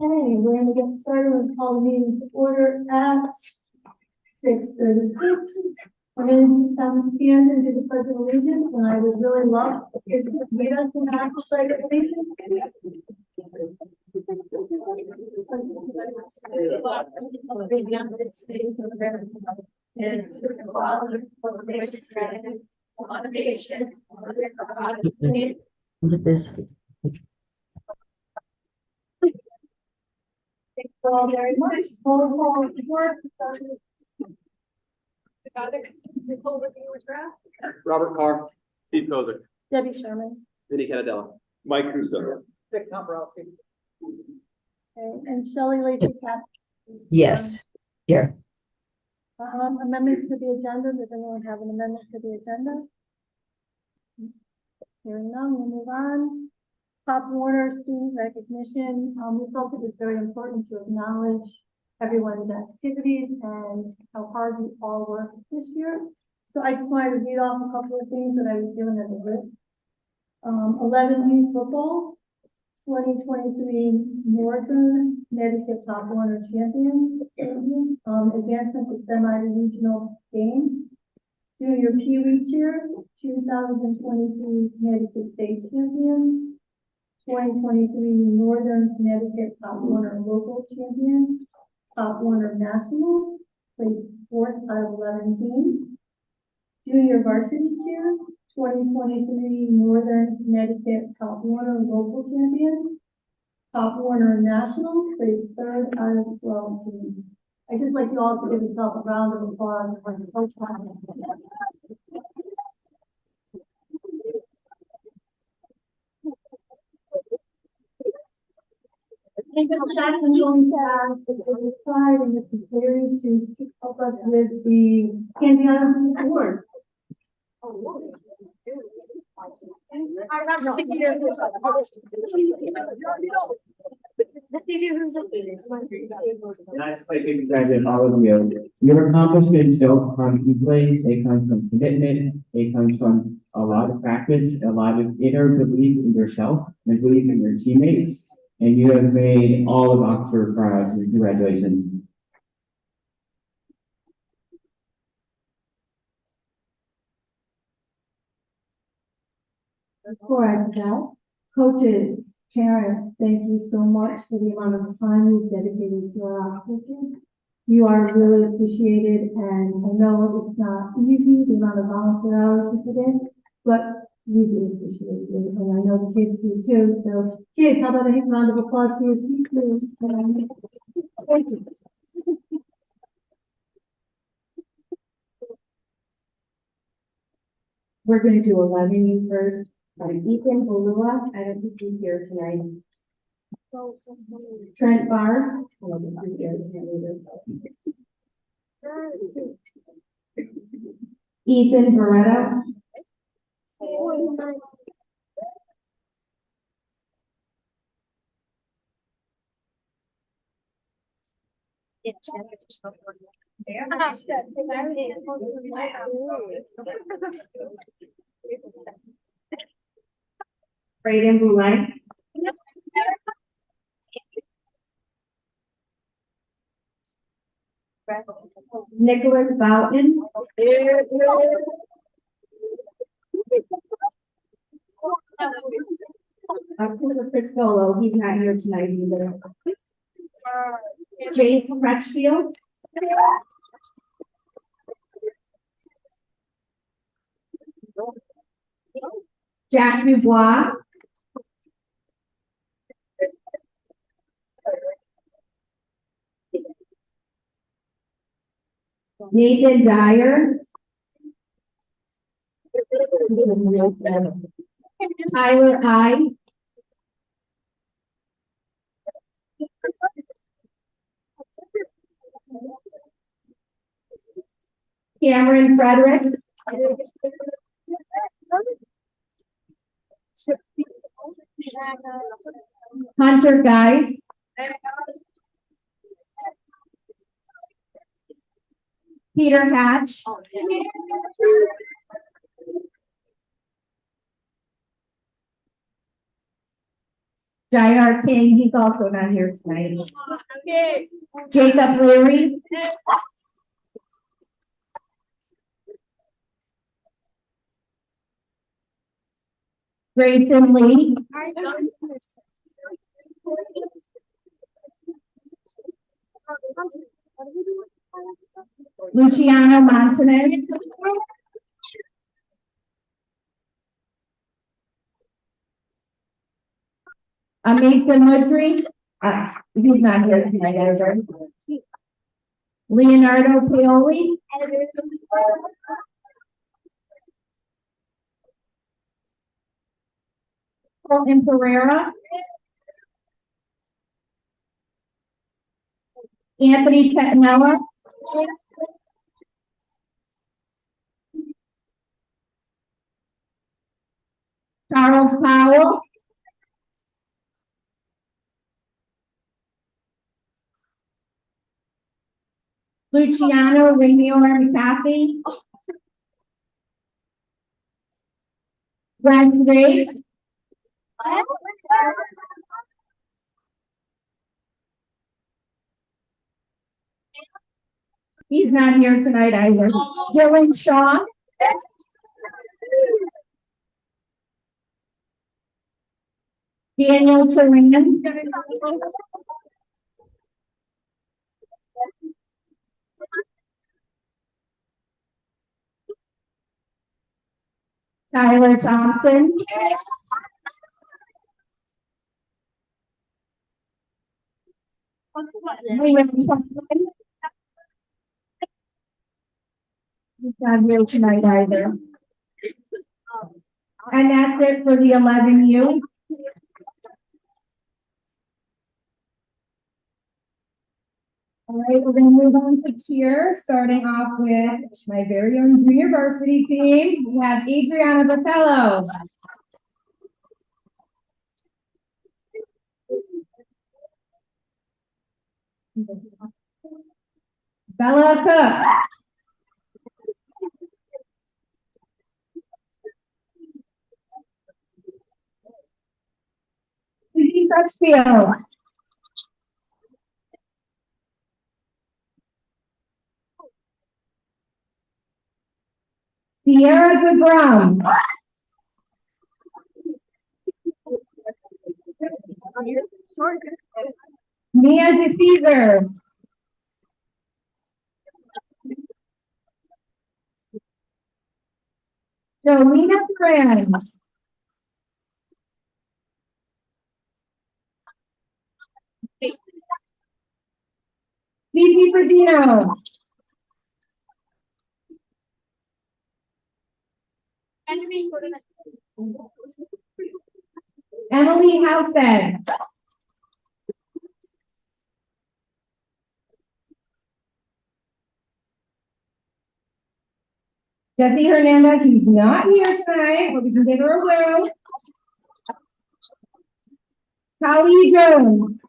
Okay, we're gonna get started with call the meeting to order at 6:36. We're going to stand and do the pledge of allegiance, and I would really love if you could lead us in the pledge of allegiance. Look at this. Thank you all very much. Roll call work. Robert Carr, Steve Kozik, Debbie Sherman. Vinnie Canadella, Mike Russo. Okay, and Shelley Lacy Cap. Yes, here. Amendments to the agenda. Does anyone have an amendment to the agenda? Hearing none, we'll move on. Pop Warner student recognition. We felt it was very important to acknowledge everyone's activities and how hard we all worked this year. So I just wanted to read off a couple of things that I was given as a list. 11 youth football, 2023 Northern Connecticut Pop Warner champions, advancement to semi-regional games. Junior Pee Wee cheer, 2023 Connecticut State champions. 2023 Northern Connecticut Pop Warner local champions. Pop Warner Nationals, placed 4th out of 11 teams. Junior varsity cheer, 2023 Northern Connecticut Pop Warner local champions. Pop Warner Nationals, placed 3rd out of 12 teams. I'd just like you all to give yourself a round of applause for the coach. Thank you, Jack. I'm going to ask the side and Mr. Cleary to help us with the Candiana Award. That's like congratulate all of you. Your accomplishments don't come easily. They come from commitment. They come from a lot of practice, a lot of inner belief in yourself and belief in your teammates. And you have made all of Oxford proud. So congratulations. Before I forget, coaches, parents, thank you so much for the amount of time you've dedicated to our application. You are really appreciated, and I know it's not easy, the amount of volunteer hours you put in, but we do appreciate you, and I know the kids do too. So, kids, how about a round of applause for your teachers? Thank you. We're going to do 11 first. Ethan Bolua, I don't think he's here tonight. Trent Barr, I don't think he's here tonight either. Ethan Barretto. Braden Boulay. Nicholas Boughton. Clifford Criscolo, he's not here tonight either. Jace Crutchfield. Jack Dubois. Nathan Dyer. Tyler I. Cameron Fredericks. Hunter Guys. Peter Hatch. Jair King, he's also not here tonight. Jacob Leary. Grayson Lee. Luciano Montanez. Mason Mudry. He's not here tonight either. Leonardo Paoli. Colton Pereira. Anthony Catanella. Charles Powell. Luciano Rainier McAfee. Wes Ray. He's not here tonight either. Dylan Shaw. Daniel Turan. Tyler Thompson. William Thompson. He's not here tonight either. And that's it for the 11U. All right, we're gonna move on to cheer, starting off with my very own junior varsity team. We have Adriana Botello. Bella Cook. Izzy Crutchfield. Sierra DeBrum. Mia DeCesar. Jolena Duran. Cici Verdino. Emily Housestead. Jessie Hernandez, who's not here tonight, but we can give her a woo. Kali Jones.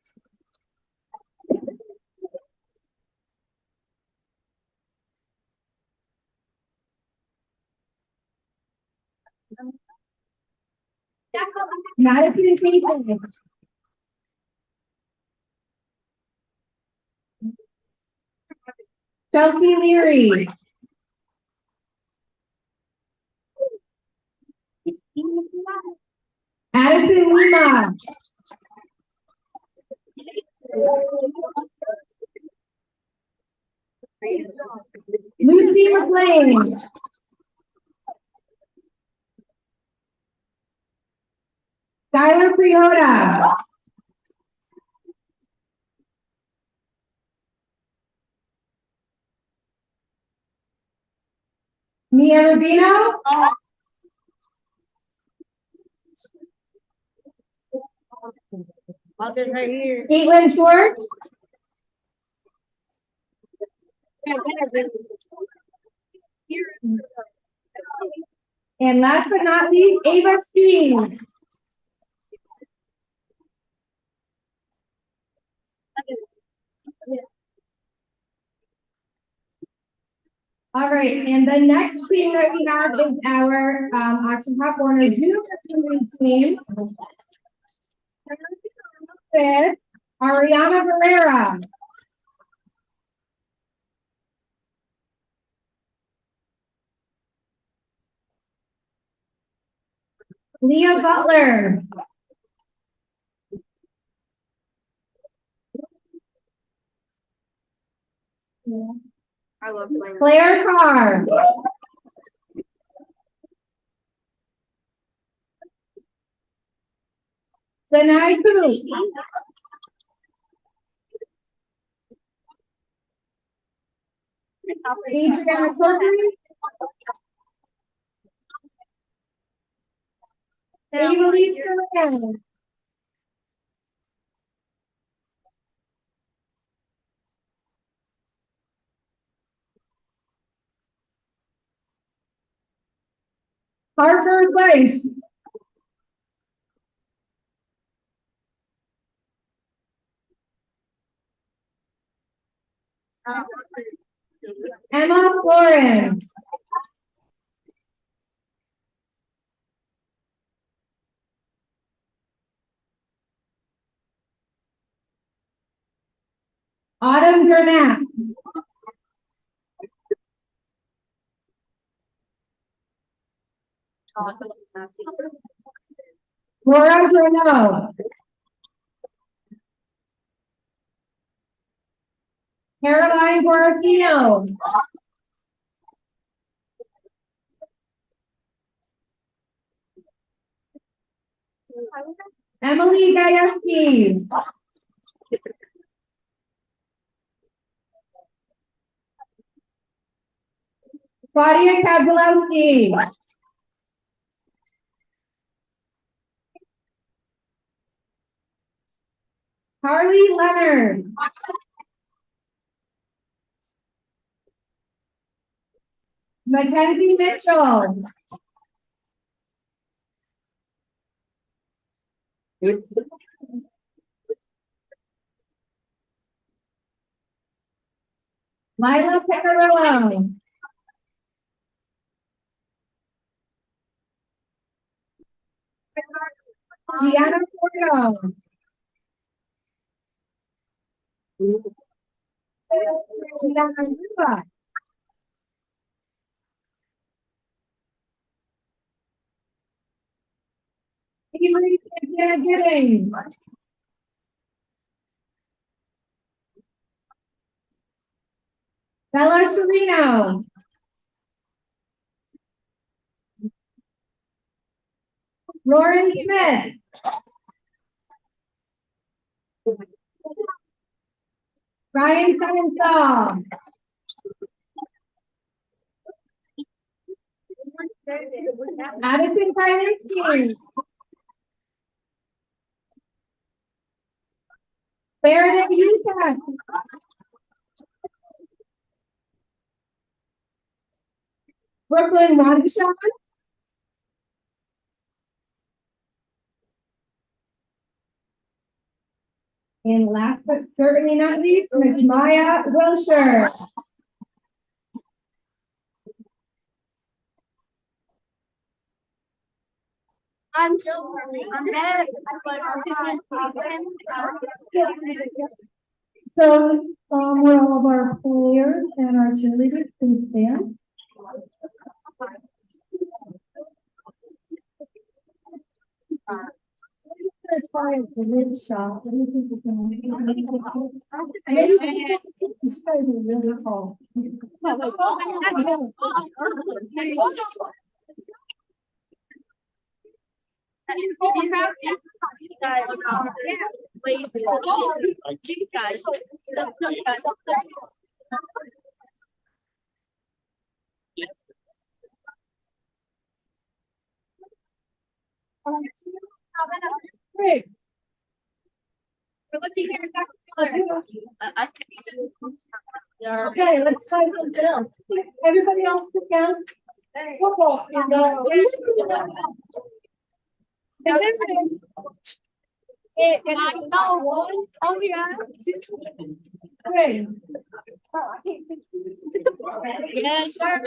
Madison Cleveland. Chelsea Leary. Addison Lima. Lucy McLean. Skylar Priota. Mia Rubino. Caitlin Schwartz. And last but not least, Ava Steen. All right, and the next team that we have is our Oxford Pop Warner Junior team. with Ariana Herrera. Leah Butler. I love Claire Carr. Sanai Cruz. Adriana Corcoran. Evilise Serrano. Harper Place. Emma Florence. Autumn Gurnett. Laura Bruno. Caroline Guarcino. Emily Gajewski. Claudia Kazalowski. Harley Leonard. Mackenzie Mitchell. Lila Picarillo. Gianna Porto. Gianna Ruba. Avery Santana Giddings. Bella Serino. Lauren Smith. Ryan Simonsaw. Addison Tylinski. Meredith Utah. Brooklyn Wandishaw. And last but certainly not least, Ms. Maya Wilshire. I'm so mad. So, will all of our players and our cheerleaders please stand? As far as the lid shot, what do you think is gonna make it? Maybe you should be really tall. Great. Okay, let's try something else. Everybody else sit down. Football. Oh, yeah. Great. Yes, sir.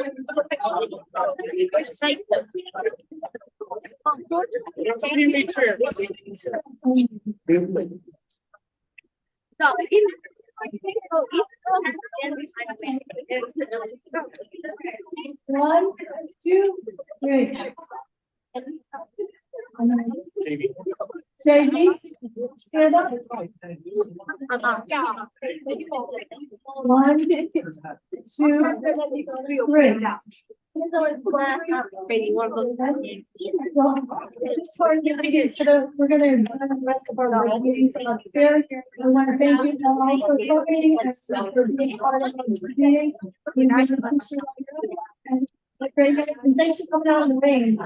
One, two, three. JV, stand up. One, two, three. Well, this part, we're gonna adjourn the rest of our meeting to upstairs. I want to thank you all for coming and for being part of this meeting. We really appreciate it. And thanks for coming out in the rain.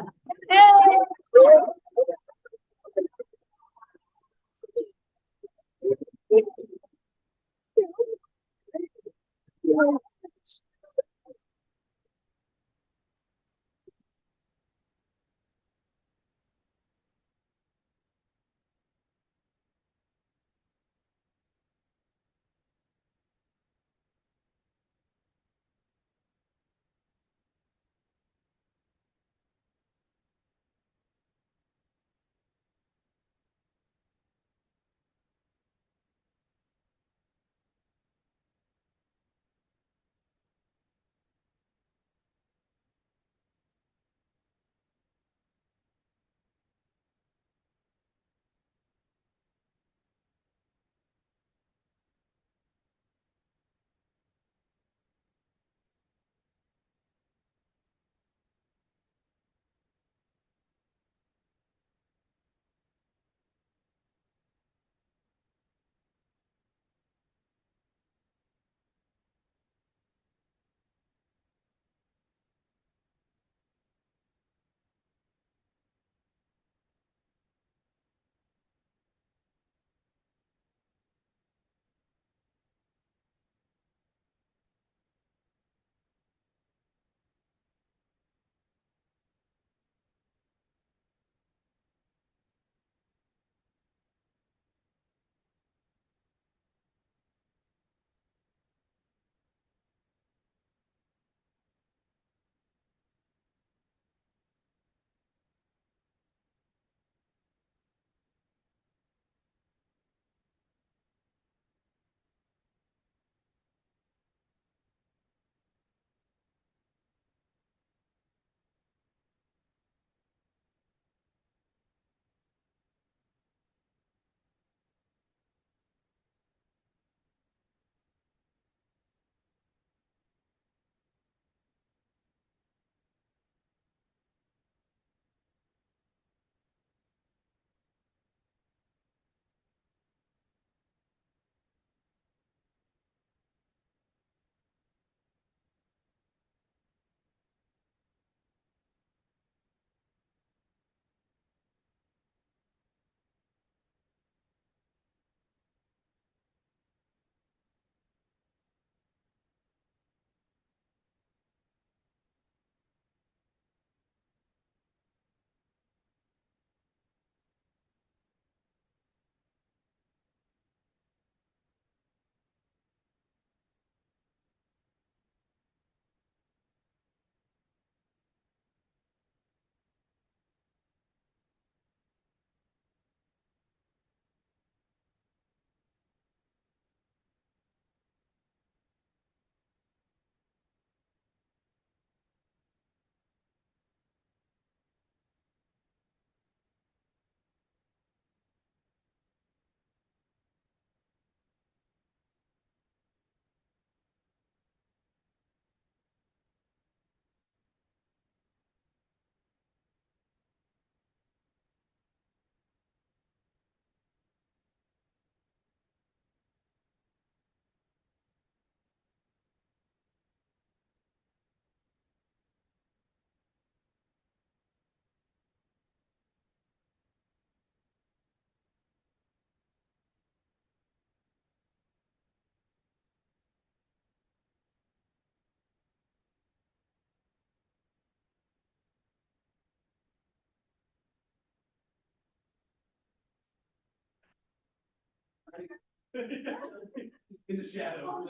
In the shadow.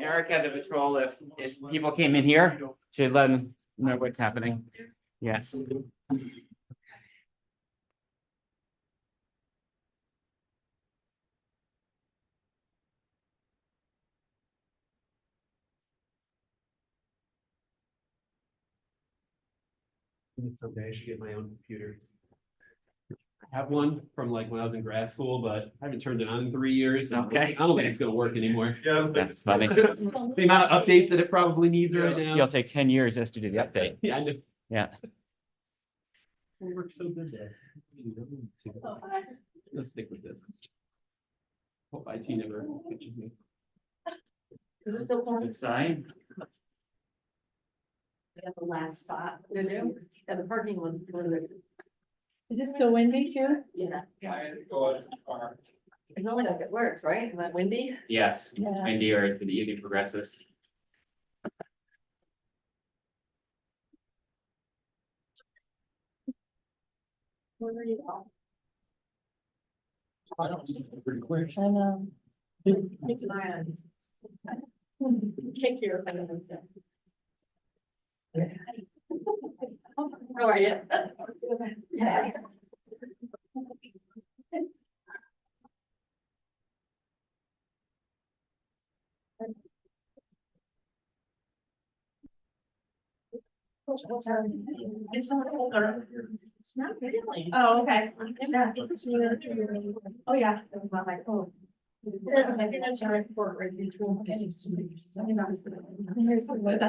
Eric had the patrol if people came in here to let them know what's happening. Yes. Someday I should get my own computer. I have one from like when I was in grad school, but I haven't turned it on in 3 years. Okay. I don't think it's gonna work anymore. That's funny. The amount of updates that it probably needs right now. You'll take 10 years just to do the update. Yeah, I know. Yeah. It works so good there. Let's stick with this. Hope IT never catches me. Good sign. At the last spot. They do. And the parking one's one of Is it still windy too? yeah. It's only like it works, right? Isn't that windy? Yes, Yeah. windy or as the evening progresses. Where are you all? Pretty quick. I know. Keep an eye on. Take care of it. How are you? Yeah. It's not older. It's not really. Oh, okay. Oh, yeah. That's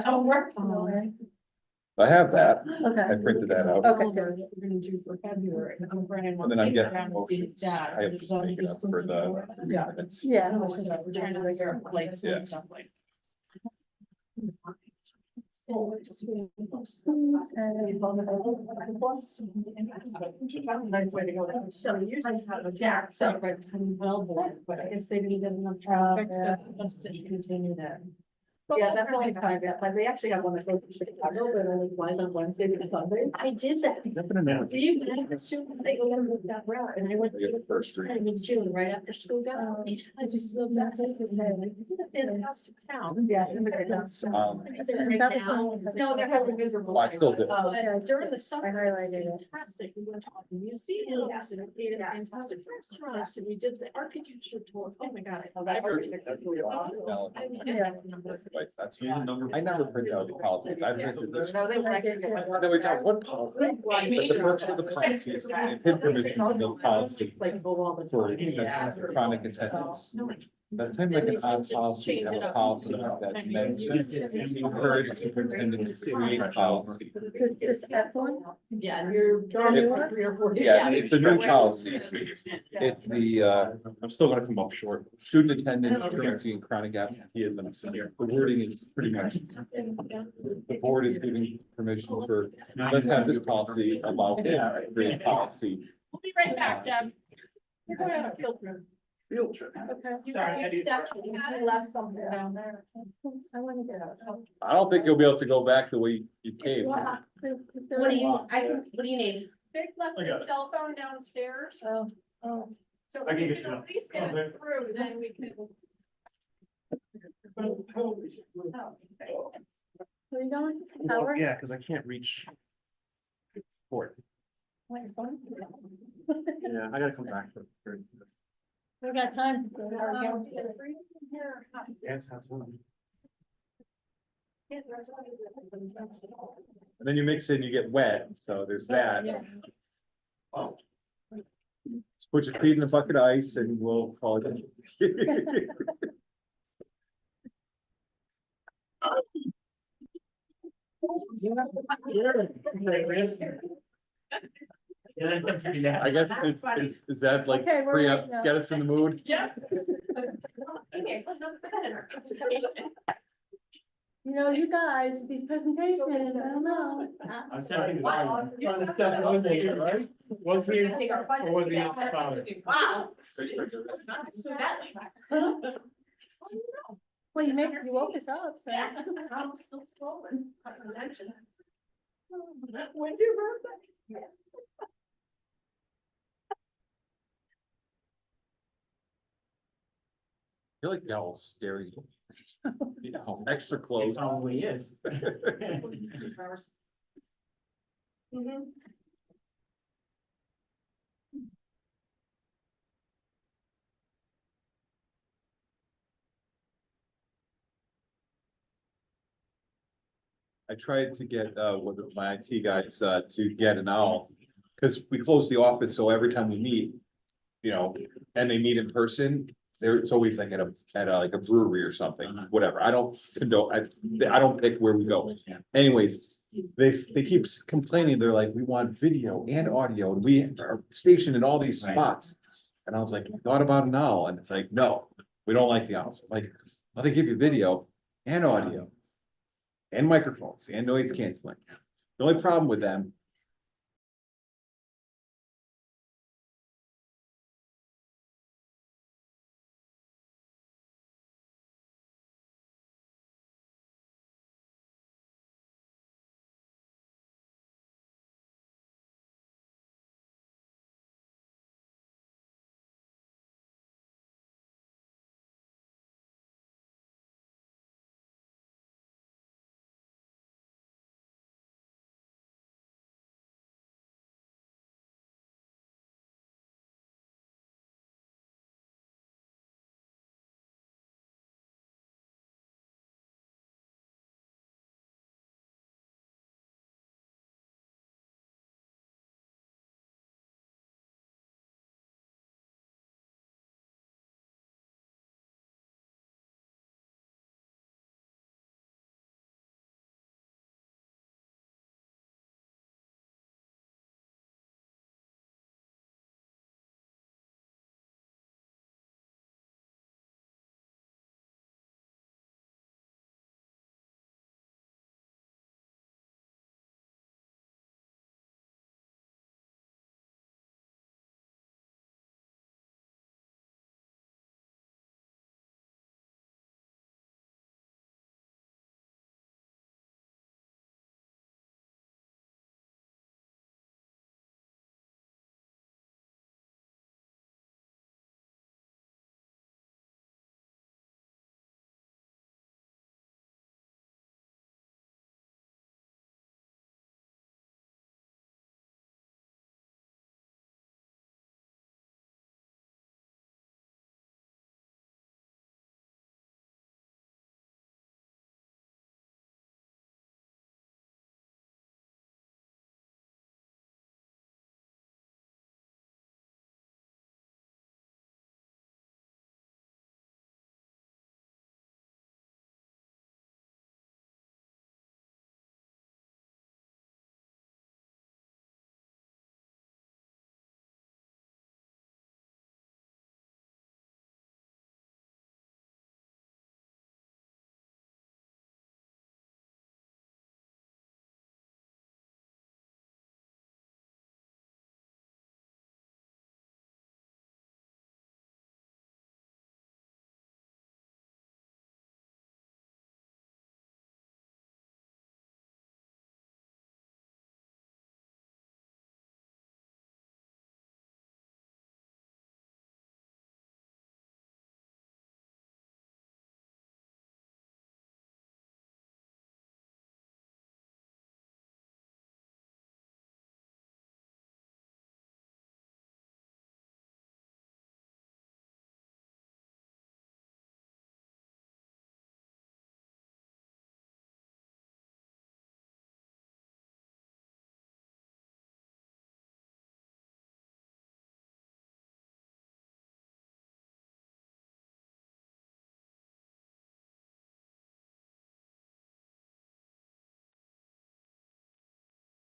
how it works. I have that. Okay. I printed that out. Okay. And then I'm getting motions. I have to make it up for the. minutes. Yeah. We're trying to figure out plates and Yeah. stuff like. So usually have a jack, so it's well, but I guess they didn't get enough traffic, so let's just continue that. Yeah, that's the only time, yeah, but they actually have one that goes to Chicago, but only flies on Wednesday to Sunday. I did that. You can assume they go and look that route, and I went. I get the first three. In June, right after school got out, I just moved back. It's a fantastic town. Yeah. No, they're having miserable. Well, I still do. During the summer, I highlighted it it. was fantastic. We went to all the museums and we ate at fantastic restaurants and we did the architecture tour. Oh my God, I love that architecture. Now, I mean, Yeah. like, that's- I never printed out the policies. I printed this. No, they were like. Then we got one policy. But the purpose of the policy is to give permission to make policy Like, go all the for time. chronic attendance. That's kind of like an odd policy, to have a policy that mentions, encourage superintendent to create a policy. This F one? Yeah, and you're. Yeah. Three or four. Yeah, it's a new policy. It's the, I'm still gonna come up short. Student attendance, truancy, and chronic absenteeism. The wording is pretty much, the board is giving permission for, let's have this policy allow for a great policy. We'll be right back, Deb. You're going on a field trip. Field trip. Okay. Sorry, I do- I left something down there. I want to get out. I don't think you'll be able to go back the way you came. What do you, what do you need? Vic left I got his it. cell phone downstairs, Oh, oh. so I if can you get can you at least get us through, then we can. Oh, okay. Where you going? Howard? Yeah, because I can't reach. Port. Wait, phone? Yeah, I gotta come back for. We got time. to go. Yes, that's one. And then you mix in, you get wet, so there's that. Yeah. Oh. Put your feet in a bucket of ice and we'll call it. I guess is that like, Okay, we're free ready up, now. get us in the mood? Yeah. Okay, put another pen in our presentation. You know, you guys, with these presentations, I don't know. I'm setting. Once here, right? Once here, or was he outside? Wow. Well, you woke us up, so. Yeah, I'm still scrolling. When's your birthday? I feel like they're all staring. You know, extra close. Probably is. I tried to get, my IT guys, to get an owl. Cause we closed the office, so every time we meet, you know, and they meet in person, it's always like at like a brewery or something, whatever. I don't condone, I don't pick where we go. Anyways, they keep complaining. They're like, we want video and audio, and we are stationed in all these spots. And I was like, thought about an owl, and it's like, no, we don't like the owls. Like, well, they give you video and audio. And microphones and noise canceling. The only problem with them.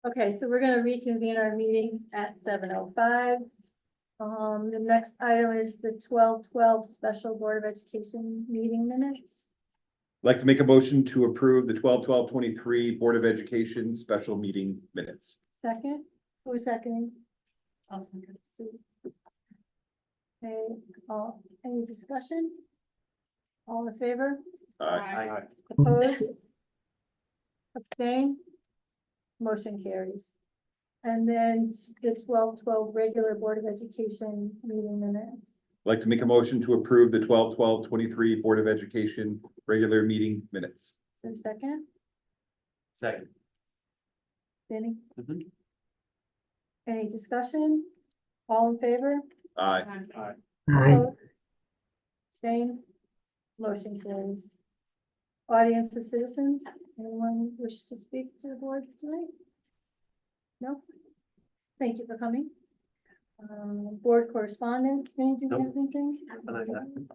Okay, so we're gonna reconvene our meeting at 7:05. The next item is the 12/12 Special Board of Education meeting minutes. I'd like to make a motion to approve the 12/12/23 Board of Education special meeting minutes. Second, who's seconding? Sue. Okay, any discussion? All in favor? Opposed? Abstain? Motion carries. And then the 12/12 regular Board of Education meeting minutes. I'd like to make a motion to approve the 12/12/23 Board of Education regular meeting minutes. Is there a second? Second. Danny? Any discussion? All in favor? Aye. Aye. Opposed? Abstained? Motion carries. Audience of citizens, anyone wish to speak to the board tonight? No? Thank you for coming. Board correspondence, May, do you have anything?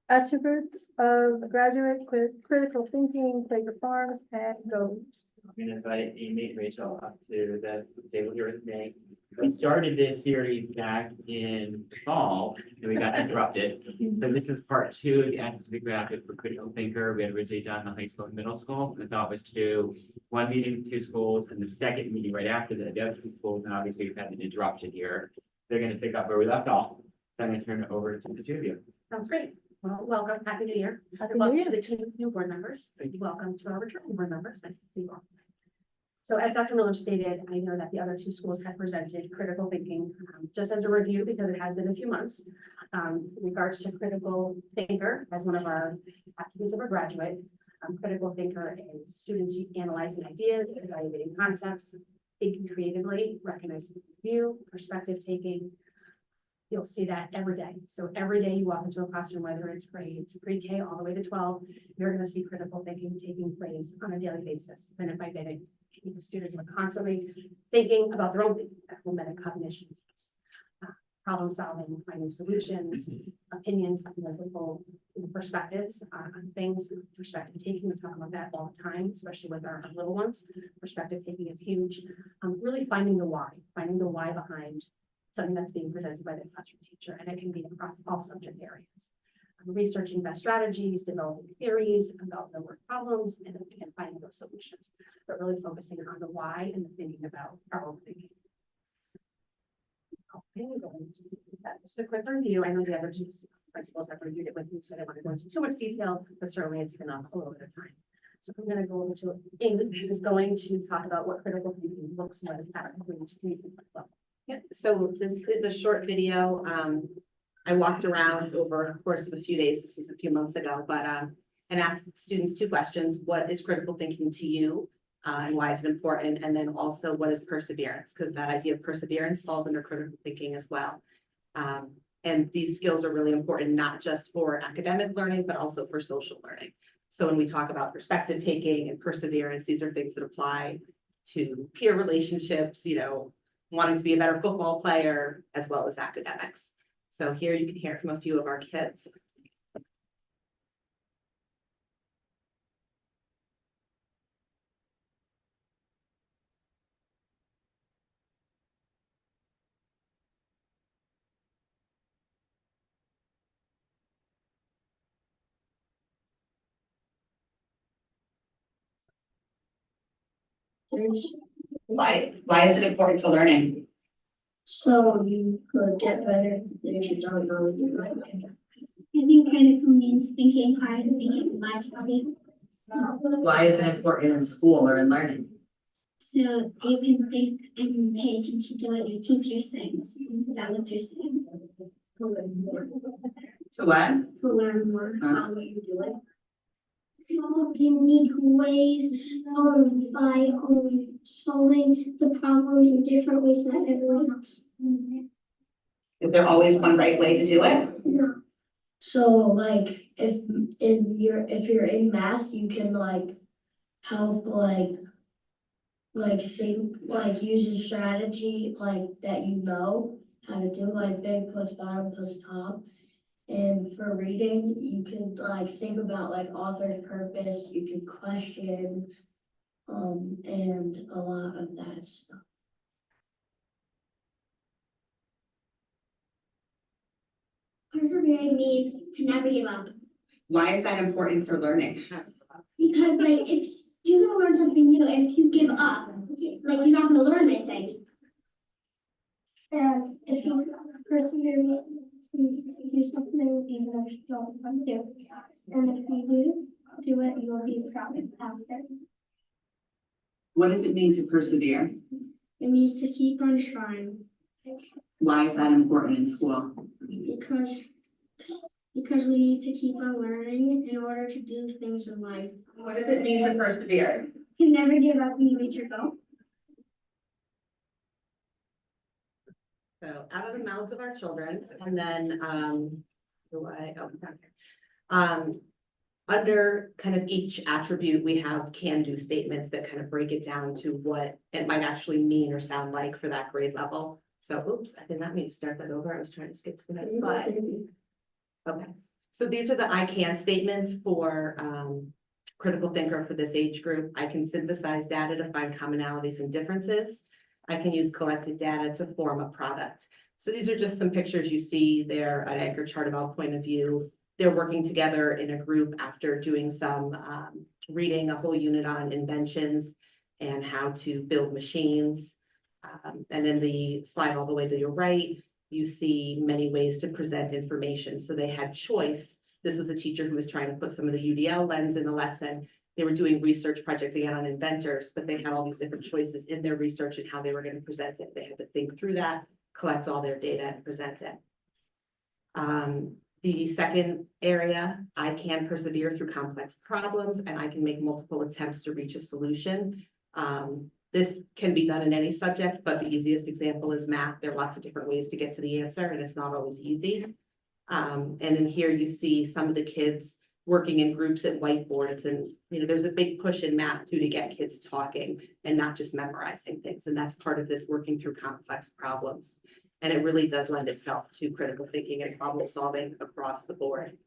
Attributes of graduate critical thinking, Quaker Farms and goes. I'm gonna invite Amy and Rachel up to the table here with me. We started this series back in the fall and we got interrupted. So this is part two of the Attributes of the Graduate for Critical Thinker. We had originally done the high school and middle school. The thought was to do one meeting with two schools and the second meeting right after that, the other two schools. And obviously we've had an interruption here. They're gonna pick up where we left off. So I'm gonna turn it over to the two of you. Sounds great. Well, welcome, happy new year. Happy New Welcome Year. to the two new board members. Welcome to our returning board members. Nice to see you all. So as Dr. Miller stated, I know that the other two schools have presented critical thinking, just as a review, because it has been a few months. In regards to critical thinker, as one of our attributes of a graduate, critical thinker is students analyzing ideas, evaluating concepts, thinking creatively, recognizing view, perspective taking. You'll see that every day. So every day you walk into a classroom, whether it's grades pre-K all the way to 12, you're going to see critical thinking taking place on a daily basis, minute by minute. The students are constantly thinking about their own metacognition, problem solving, finding solutions, opinions, multiple perspectives on things, perspective taking. We talk about that all the time, especially with our little ones. Perspective taking is huge. Really finding the why behind something that's being presented by the classroom teacher, and it can be across all subject areas. Researching best strategies, developing theories about the word problems, and finding those solutions, but really focusing on the why and the thinking about our own thinking. Okay, going to do that. Just a quick review. I know the other two principals have reviewed it with me, so I don't want to go into too much detail, but certainly it's been a little bit of time. So I'm going to go over to Amy, who's going to talk about what critical thinking looks like at a community level. Yep, so this is a short video. I walked around over the course of a few days, this was a few months ago, but and asked students two questions. What is critical thinking to you? And why is it important? And then also, what is perseverance? Because that idea of perseverance falls under critical thinking as well. And these skills are really important, not just for academic learning, but also for social learning. So when we talk about perspective taking and perseverance, these are things that apply to peer relationships, wanting to be a better football player, as well as academics. So here you can hear from a few of our kids. Why is it important to learning? So you could get better at the things you don't know you like. I think critical means thinking hard and thinking logically. Why is it important in school or in learning? So you can think and pay attention to what your teacher says and develop your saying. To what? To learn more about what you're doing. So unique ways by solving the problem in different ways than everyone else. Is there always one right way to do it? No. So like if you're in math, you can help think use a strategy that how to do big plus bottom plus top. And for reading, you can think about author's purpose, you can question and a lot of that stuff. Persevering means to never give up. Why is that important for learning? Because if you're gonna learn something new and if you give up, you're not gonna learn anything. And if you persevere means do something even if you don't want to. And if you do it, you will be proud after. What does it mean to persevere? It means to keep on trying. Why is that important in school? Because we need to keep on learning in order to do things in life. What does it mean to persevere? You can never give up when you reach your goal. So out of the mouths of our children, and then, down here. Under kind of each attribute, we have can-do statements that kind of break it down to what it might actually mean or sound like for that grade level. So, oops, I did not mean to start that over. I was trying to skip to the next slide. Okay, so these are the I can statements for critical thinker for this age group. I can synthesize data to find commonalities and differences. I can use collected data to form a product. So these are just some pictures you see there, an Edgar Chartwell point of view. They're working together in a group after doing some reading a whole unit on inventions and how to build machines. And in the slide all the way to your right, you see many ways to present information. So they had choice. This was a teacher who was trying to put some of the UDL lens in the lesson. They were doing research project again on inventors, but they had all these different choices in their research and how they were going to present it. They had to think through that, collect all their data and present it. The second area, I can persevere through complex problems and I can make multiple attempts to reach a solution. This can be done in any subject, but the easiest example is math. There are lots of different ways to get to the answer and it's not always easy. And in here you see some of the kids working in groups at whiteboards, and there's a big push in math too to get kids talking and not just memorizing things. And that's part of this working through complex problems. And it really does lend itself to critical thinking and problem solving across the board.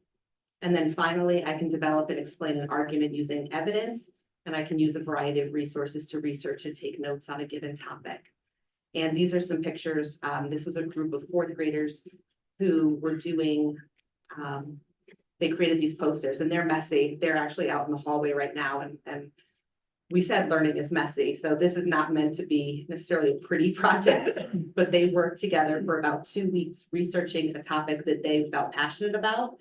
And then finally, I can develop and explain an argument using evidence, and I can use a variety of resources to research and take notes on a given topic. And these are some pictures. This was a group of fourth graders who were doing, they created these posters and they're messy. They're actually out in the hallway right now. And we said learning is messy. So this is not meant to be necessarily a pretty project, but they worked together for about 2 weeks researching a topic that they felt passionate about.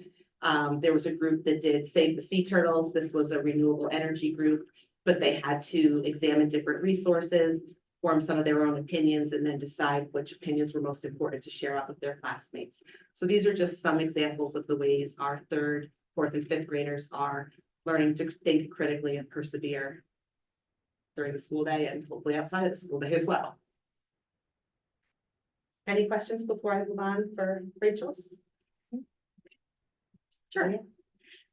There was a group that did Save the Sea Turtles. This was a renewable energy group, but they had to examine different resources, form some of their own opinions, and then decide which opinions were most important to share out with their classmates. So these are just some examples of the ways our third, fourth, and fifth graders are learning to think critically and persevere during the school day and hopefully outside of the school day as well. Any questions before I move on for Rachel's? Sure.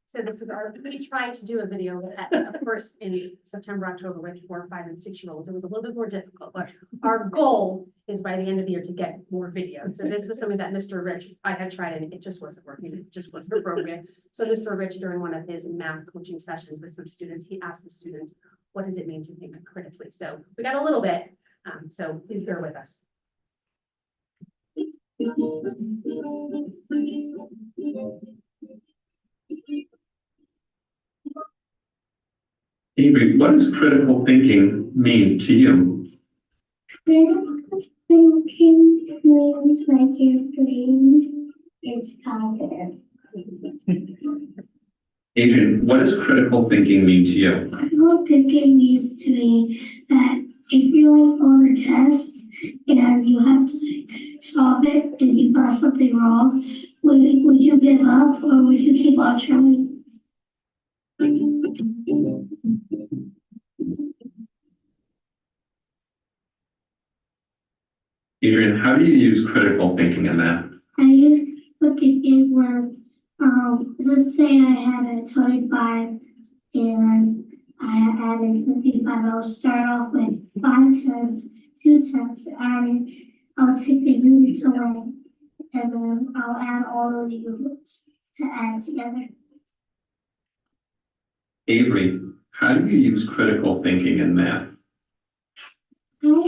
So this is we tried to do a video, but of course, in September, October, with 4, 5, and 6-year-olds, it was a little bit more difficult, but our goal is by the end of the year to get more videos. So this was something that Mr. Rich, I had tried and it just wasn't working. It just wasn't appropriate. So Mr. Rich, during one of his math coaching sessions with some students, he asked the students, what does it mean to think critically? So we got a little bit, so please bear with us. Avery, what does critical thinking mean to you? Critical thinking means like your brain is positive. Adrian, what does critical thinking mean to you? Critical thinking means to me that if you're like on a test and you have to like solve it and you got something wrong, would you give up or would you keep on trying? Adrian, how do you use critical thinking in that? I use critical thinking where, let's say I had a 25 and I added 55. I'll start off with 5 tenths, 2 tenths, and I'll take the units away, and then I'll add all of the units to add together. Avery, how do you use critical thinking in math? How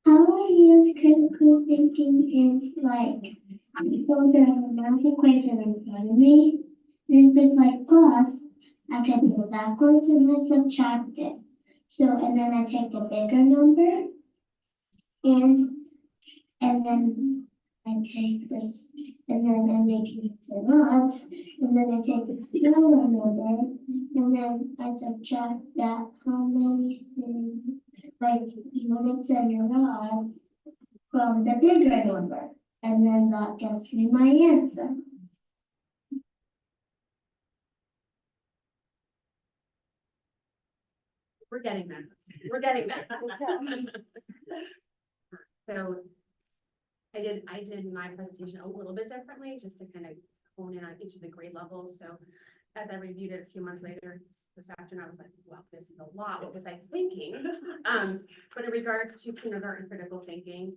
I use critical thinking is like, so there's a math equation in front of me, and if it's like plus, I can go backwards and I subtract it. So, and then I take the bigger number, and then I take this, and then I make it into rods, and then I take the smaller number, and then I subtract that how many things, like units and rods, from the bigger number, and then that gets me my answer. We're getting there. We're getting there. So did my presentation a little bit differently, just to kind of hone in on each of the grade levels. So as I reviewed it a few months later this afternoon, I was like, wow, this is a lot. What was I thinking? But in regards to kindergarten critical thinking,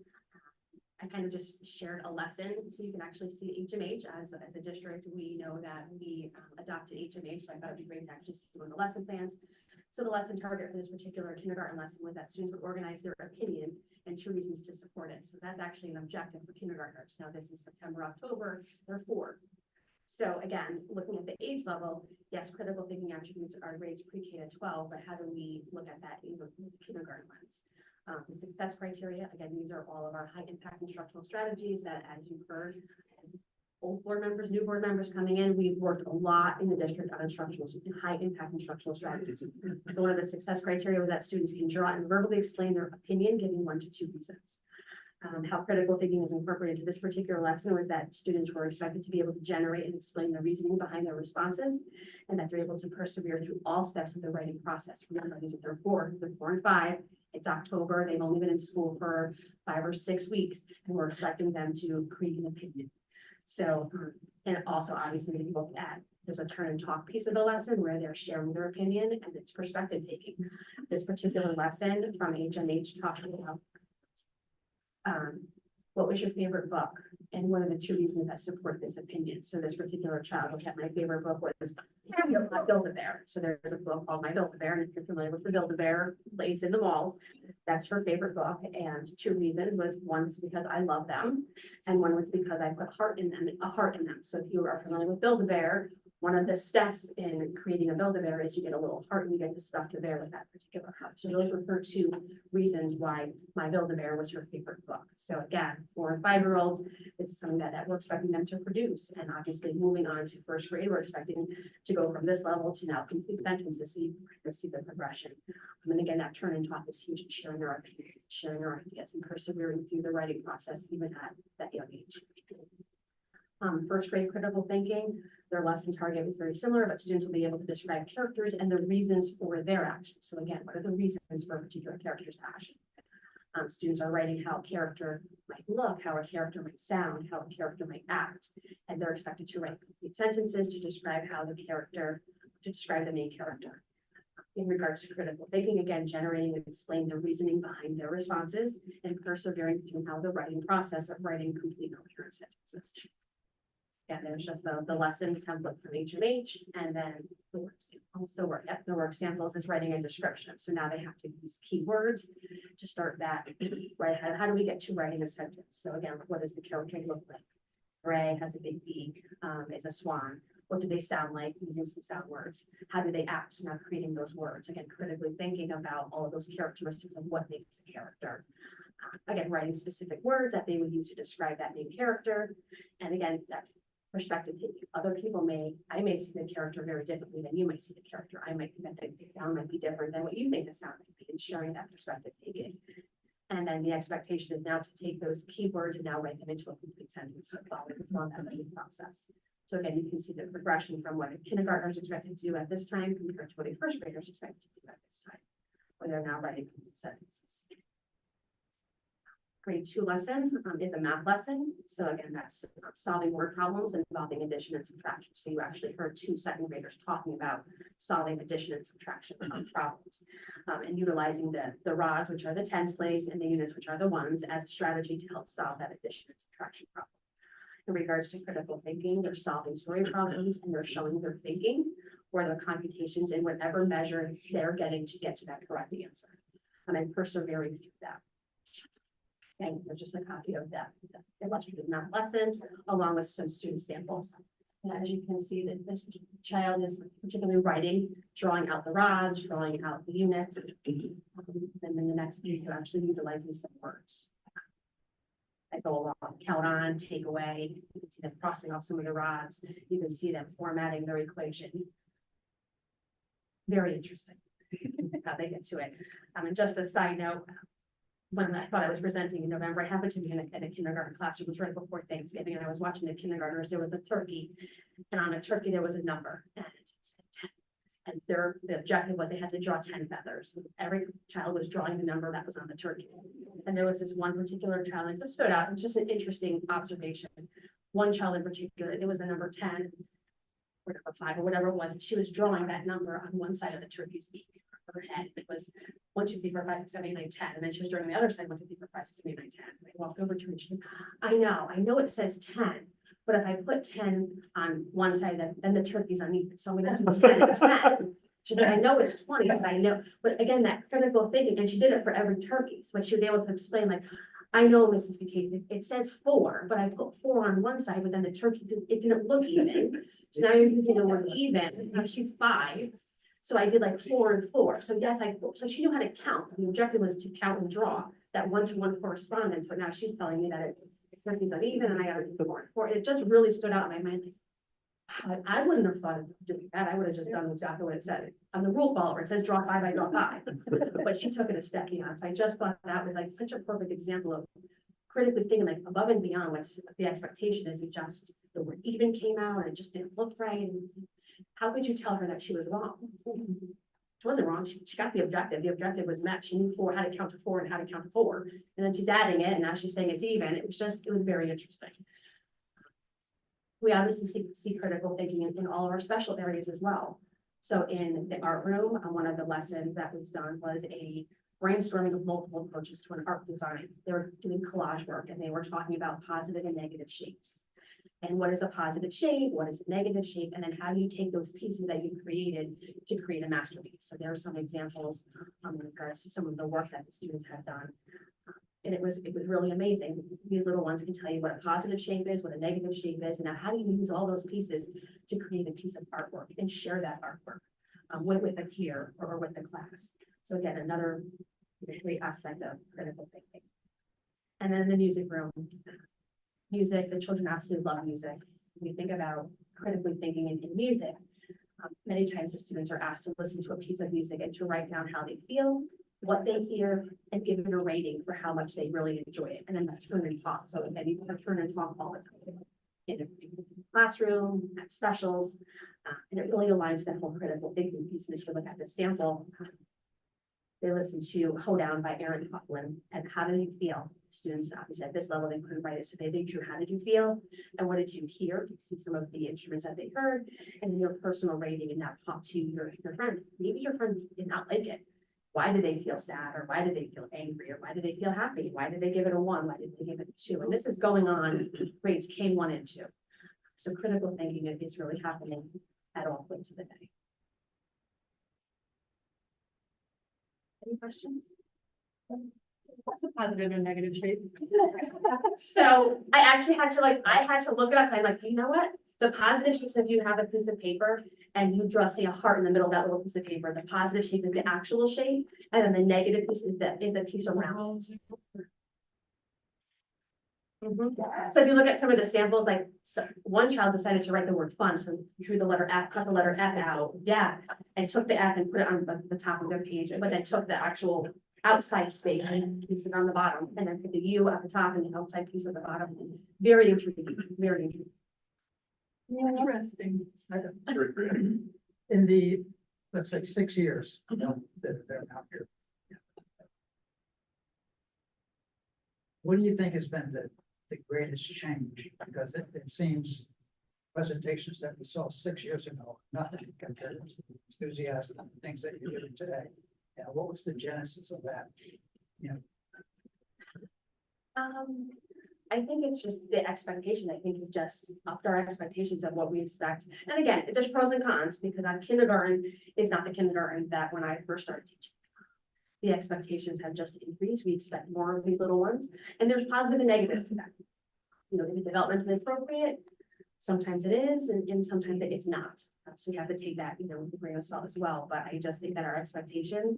I kind of just shared a lesson, so you can actually see HMH as a district. We know that we adopted HMH, so I thought it'd be great to actually see one of the lesson plans. So the lesson target for this particular kindergarten lesson was that students would organize their opinion and 2 reasons to support it. So that's actually an objective for kindergartners. Now this is September, October, there are 4. So again, looking at the age level, yes, critical thinking attributes are raised pre-K to 12, but how do we look at that in the kindergarten lens? The success criteria, again, these are all of our high impact instructional strategies that, as you've heard, old board members, new board members coming in, we've worked a lot in the district on instructional, high impact instructional strategies. So one of the success criteria was that students can draw and verbally explain their opinion, giving 1 to 2 reasons. How critical thinking is incorporated into this particular lesson was that students were expected to be able to generate and explain the reasoning behind their responses, and that they're able to persevere through all steps of the writing process. Remember, these are their 4 and 5. It's October. They've only been in school for 5 or 6 weeks, and we're expecting them to create an opinion. So, and also obviously they look at, there's a turn and talk piece of the lesson where they're sharing their opinion and it's perspective taking. This particular lesson from HMH talking about what was your favorite book and what are the 2 reasons that support this opinion. So this particular child looked at my favorite book was Samuel, My Build-A-Bear. So there's a book called My Build-A-Bear, and if you're familiar with the Build-A-Bear, lays in the walls, that's her favorite book. And 2 reasons was, one was because I love them, and one was because I put heart in them, a heart in them. So if you are familiar with Build-A-Bear, one of the steps in creating a Build-A-Bear is you get a little heart and you get to stuff the bear with that particular heart. So those were her 2 reasons why My Build-A-Bear was her favorite book. So again, 4 and 5-year-olds, it's something that we're expecting them to produce. And obviously moving on to 1st grade, we're expecting to go from this level to now complete sentences, so you can see the progression. And then again, that turn and talk is huge, sharing our opinion, sharing our ideas, and persevering through the writing process, even at that young age. 1st grade critical thinking, their lesson target is very similar, but students will be able to describe characters and the reasons for their actions. So again, what are the reasons for a particular character's action? Students are writing how a character might look, how a character might sound, how a character might act, and they're expected to write complete sentences to describe how the character, to describe the main character. In regards to critical thinking, again, generating and explaining the reasoning behind their responses and persevering through how the writing process of writing complete coherent sentences. Yeah, there's just the lesson template from HMH, and then the work samples. So the work samples is writing a description. So now they have to use keywords to start that. Right? How do we get to writing a sentence? So again, what does the character look like? Gray has a big beak, is a swan. What do they sound like? Using some sound words. How do they act? Now creating those words. Again, critically thinking about all of those characteristics of what makes a character. Again, writing specific words that they would use to describe that main character. And again, that perspective taking. Other people I may see the character very differently than you might see the character. I might think that the sound might be different than what you think the sound might be, and sharing that perspective taking. And then the expectation is now to take those keywords and now write them into a complete sentence along that writing process. So again, you can see the progression from what a kindergartner is expected to do at this time compared to what a 1st grader is expected to do at this time, where they're now writing complete sentences. Grade 2 lesson is a math lesson. So again, that's solving word problems involving addition and subtraction. So you actually heard 2 2nd graders talking about solving addition and subtraction problems and utilizing the rods, which are the tens place, and the units, which are the ones, as a strategy to help solve that addition and subtraction problem. In regards to critical thinking, they're solving story problems and they're showing their thinking or their computations in whatever measure they're getting to get to that correct answer. And then persevering through that. And there's just a copy of that illustrative math lesson along with some student samples. And as you can see, that this child is particularly writing, drawing out the rods, drawing out the units. And then the next piece, they're actually utilizing some words that go along, count on, take away. You can see them crossing off some of the rods. You can see them formatting their equation. Very interesting how they get to it. And just a side note, when I thought I was presenting in November, I happened to be in a kindergarten classroom. It was right before Thanksgiving, and I was watching the kindergartners. There was a turkey, and on a turkey there was a number, and it said 10. And the objective was they had to draw 10 feathers. Every child was drawing the number that was on the turkey. And there was this one particular challenge that stood out. It's just an interesting observation. One child in particular, it was the number 10, or number 5, or whatever it was. She was drawing that number on one side of the turkey's beak, her head. It was 1, 2, 3, 4, 5, 6, 7, 8, 9, 10. And then she was drawing the other side, 1, 2, 3, 4, 5, 6, 7, 8, 9, 10. And I walked over to her and she said, I know it says 10. But if I put 10 on one side, then the turkey's uneven. So I'm gonna do 10 and 10. She said, I know it's 20, but I know, but again, that critical thinking, and she did it for every turkey. So she was able to explain, like, I know, Mrs. McKay, it says 4, but I put 4 on one side, but then the turkey, it didn't look even. So now you're using the word even. Now she's 5. So I did like 4 and 4. So yes, so she knew how to count. The objective was to count and draw that 1-to-1 correspondence, but now she's telling me that it's turkey's uneven and I gotta do 4 and 4. It just really stood out in my mind. I wouldn't have thought of doing that. I would have just done exactly what it said. I'm the rule follower. It says draw 5, I draw 5. But she took it a step beyond. So I just thought that was like such a perfect example of critically thinking, like, above and beyond what the expectation is. You just, the word even came out and it just didn't look right. And how could you tell her that she was wrong? She wasn't wrong. She got the objective. The objective was met. She knew how to count to 4 and how to count to 4. And then she's adding it and now she's saying it's even. It was very interesting. We obviously see critical thinking in all of our special areas as well. So in the art room, one of the lessons that was done was a brainstorming of multiple approaches to an art design. They were doing collage work and they were talking about positive and negative shapes. And what is a positive shape? What is a negative shape? And then how do you take those pieces that you created to create a masterpiece? So there are some examples in regards to some of the work that the students have done. And it was really amazing. These little ones can tell you what a positive shape is, what a negative shape is, and now how do you use all those pieces to create a piece of artwork and share that artwork with a peer or with the class. So again, another great aspect of critical thinking. And then the music room. Music, the children absolutely love music. When you think about critically thinking in music, many times the students are asked to listen to a piece of music and to write down how they feel, what they hear, and give it a rating for how much they really enjoy it. And then that's turn and talk. So again, you can turn and talk all the time in the classroom, at specials, and it really aligns that whole critical thinking piece. And if you look at the sample, they listened to Hoedown by Aaron Copland, and how did you feel? Students obviously at this level, they couldn't write it, so they drew how did you feel, and what did you hear? You see some of the instruments that they heard, and your personal rating, and now talk to your friend. Maybe your friend did not like it. Why did they feel sad, or why did they feel angry, or why did they feel happy? Why did they give it a 1? Why did they give it a 2? And this is going on grades K1 and 2. So critical thinking is really happening at all points of the day. Any questions? What's a positive and negative shape? So I actually had to look it up. I'm like, you know what? The positive shapes, if you have a piece of paper and you draw, say, a heart in the middle of that little piece of paper, the positive shape is the actual shape, and then the negative piece is the piece around. So if you look at some of the samples, like one child decided to write the word fun, so drew the letter F, cut the letter F out, and took the F and put it on the top of their page, but then took the actual outside space and piece it on the bottom, and then put the U at the top and the outside piece at the bottom. Very intriguing, very intriguing. Interesting. In the, let's say, 6 years, that they're out here. What do you think has been the greatest change? Because it seems presentations that we saw 6 years ago, nothing compared to enthusiasm and things that you're doing today. What was the genesis of that? I think it's just the expectation. I think we just upped our expectations of what we expect. And again, there's pros and cons, because our kindergarten is not the kindergarten that when I first started teaching. The expectations have just increased. We expect more of these little ones, and there's positive and negatives to that. Is it developmentally appropriate? Sometimes it is, and sometimes it's not. So we have to take that, with a grain of salt as well. But I just think that our expectations,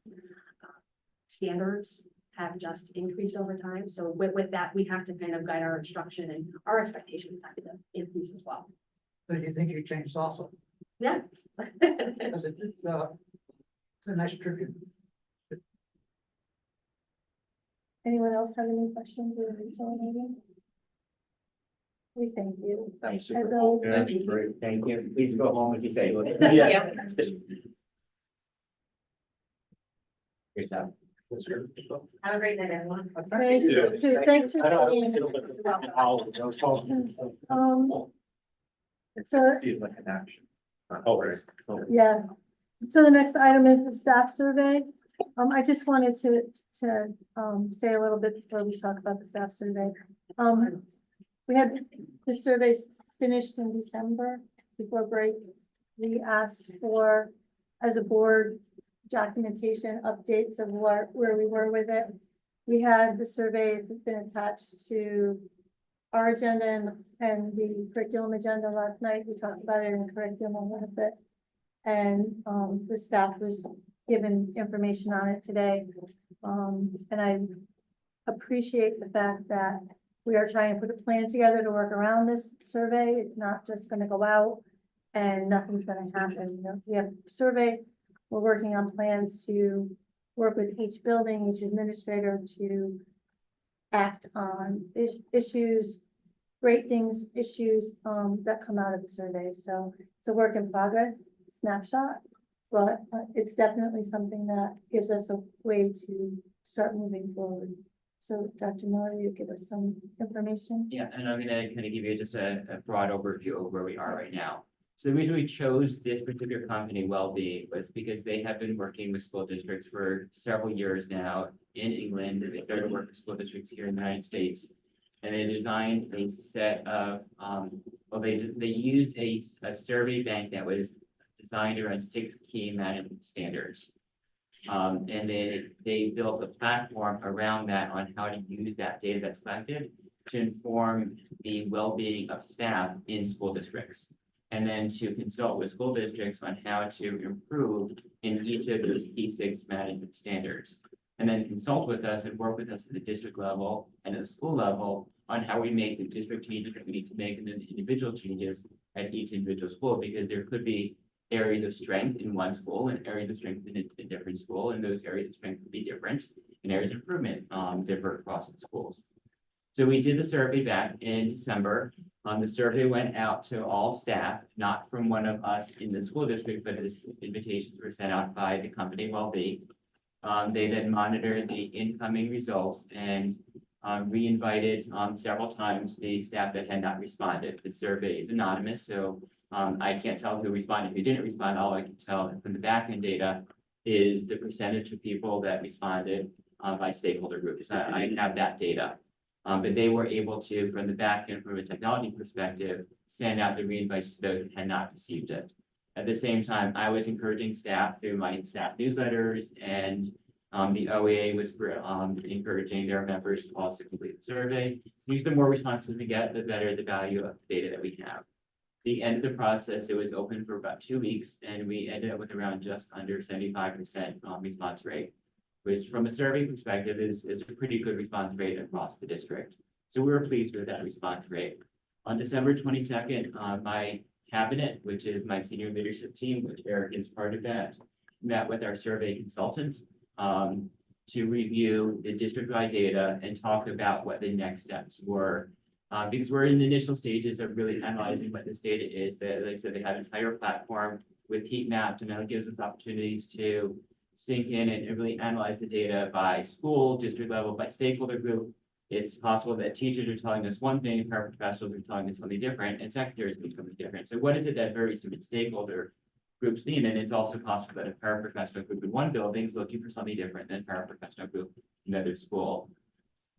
standards have just increased over time. So with that, we have to kind of guide our instruction, and our expectations have to increase as well. So do you think you changed also? Yeah. Because it's a nice tribute. Anyone else have any questions or meeting? We thank you. Thanks. As always. Great. Thank you. Please go home if you say. Yeah. Great job. Have a great night, everyone. Thank you, too. Thanks for coming. So, See it like an action. Always. yeah, so the next item is the staff survey. I just wanted to say a little bit before we talk about the staff survey. We had the surveys finished in December before break. We asked for, as a board, documentation updates of where we were with it. We had the survey that's been attached to our agenda and the curriculum agenda last night. We talked about it in curriculum a little bit. And the staff was given information on it today. And I appreciate the fact that we are trying to put a plan together to work around this survey. It's not just gonna go out and nothing's gonna happen. You know, we have a survey. We're working on plans to work with each building, each administrator to act on issues, great things, issues that come out of the survey. So it's a work in progress snapshot, but it's definitely something that gives us a way to start moving forward. So Dr. Miller, you give us some information. Yeah, and I'm gonna kind of give you just a broad overview of where we are right now. So the reason we chose this particular company, Wellbeing, was because they have been working with school districts for several years now in England. They started working with school districts here in the United States. And they designed a set of, they used a survey bank that was designed around 6 key management standards. And they built a platform around that on how to use that data that's collected to inform the well-being of staff in school districts. And then to consult with school districts on how to improve in each of those key 6 management standards. And then consult with us and work with us at the district level and at the school level on how we make the district changes that we need to make and then the individual changes at each individual school, because there could be areas of strength in one school and areas of strength in a different school, and those areas of strength would be different, and areas of improvement differ across the schools. So we did the survey back in December. The survey went out to all staff, not from one of us in the school district, but the invitations were sent out by the company Wellbeing. They then monitored the incoming results and re-invited several times the staff that had not responded. The survey is anonymous, so I can't tell who responded, who didn't respond. All I can tell from the backend data is the percentage of people that responded by stakeholder groups. I have that data. But they were able to, from the back end, from a technology perspective, send out the re-invites to those that had not received it. At the same time, I was encouraging staff through my staff newsletters, and the OEA was encouraging their members to also complete the survey. So the more responses we get, the better the value of the data that we have. The end of the process, it was open for about 2 weeks, and we ended up with around just under 75% response rate, which from a survey perspective is a pretty good response rate across the district. So we were pleased with that response rate. On December 22nd, my cabinet, which is my senior leadership team, which Eric is part of that, met with our survey consultant to review the district-wide data and talk about what the next steps were. Because we're in the initial stages of really analyzing what this data is. That, like I said, they have an entire platform with heat mapped, and that gives us opportunities to sink in and really analyze the data by school, district level, by stakeholder group. It's possible that teachers are telling us one thing, and paraprofessionals are telling us something different, and secretaries need something different. So what is it that various different stakeholder groups need? And it's also possible that a paraprofessional group in one building is looking for something different than a paraprofessional group in another school.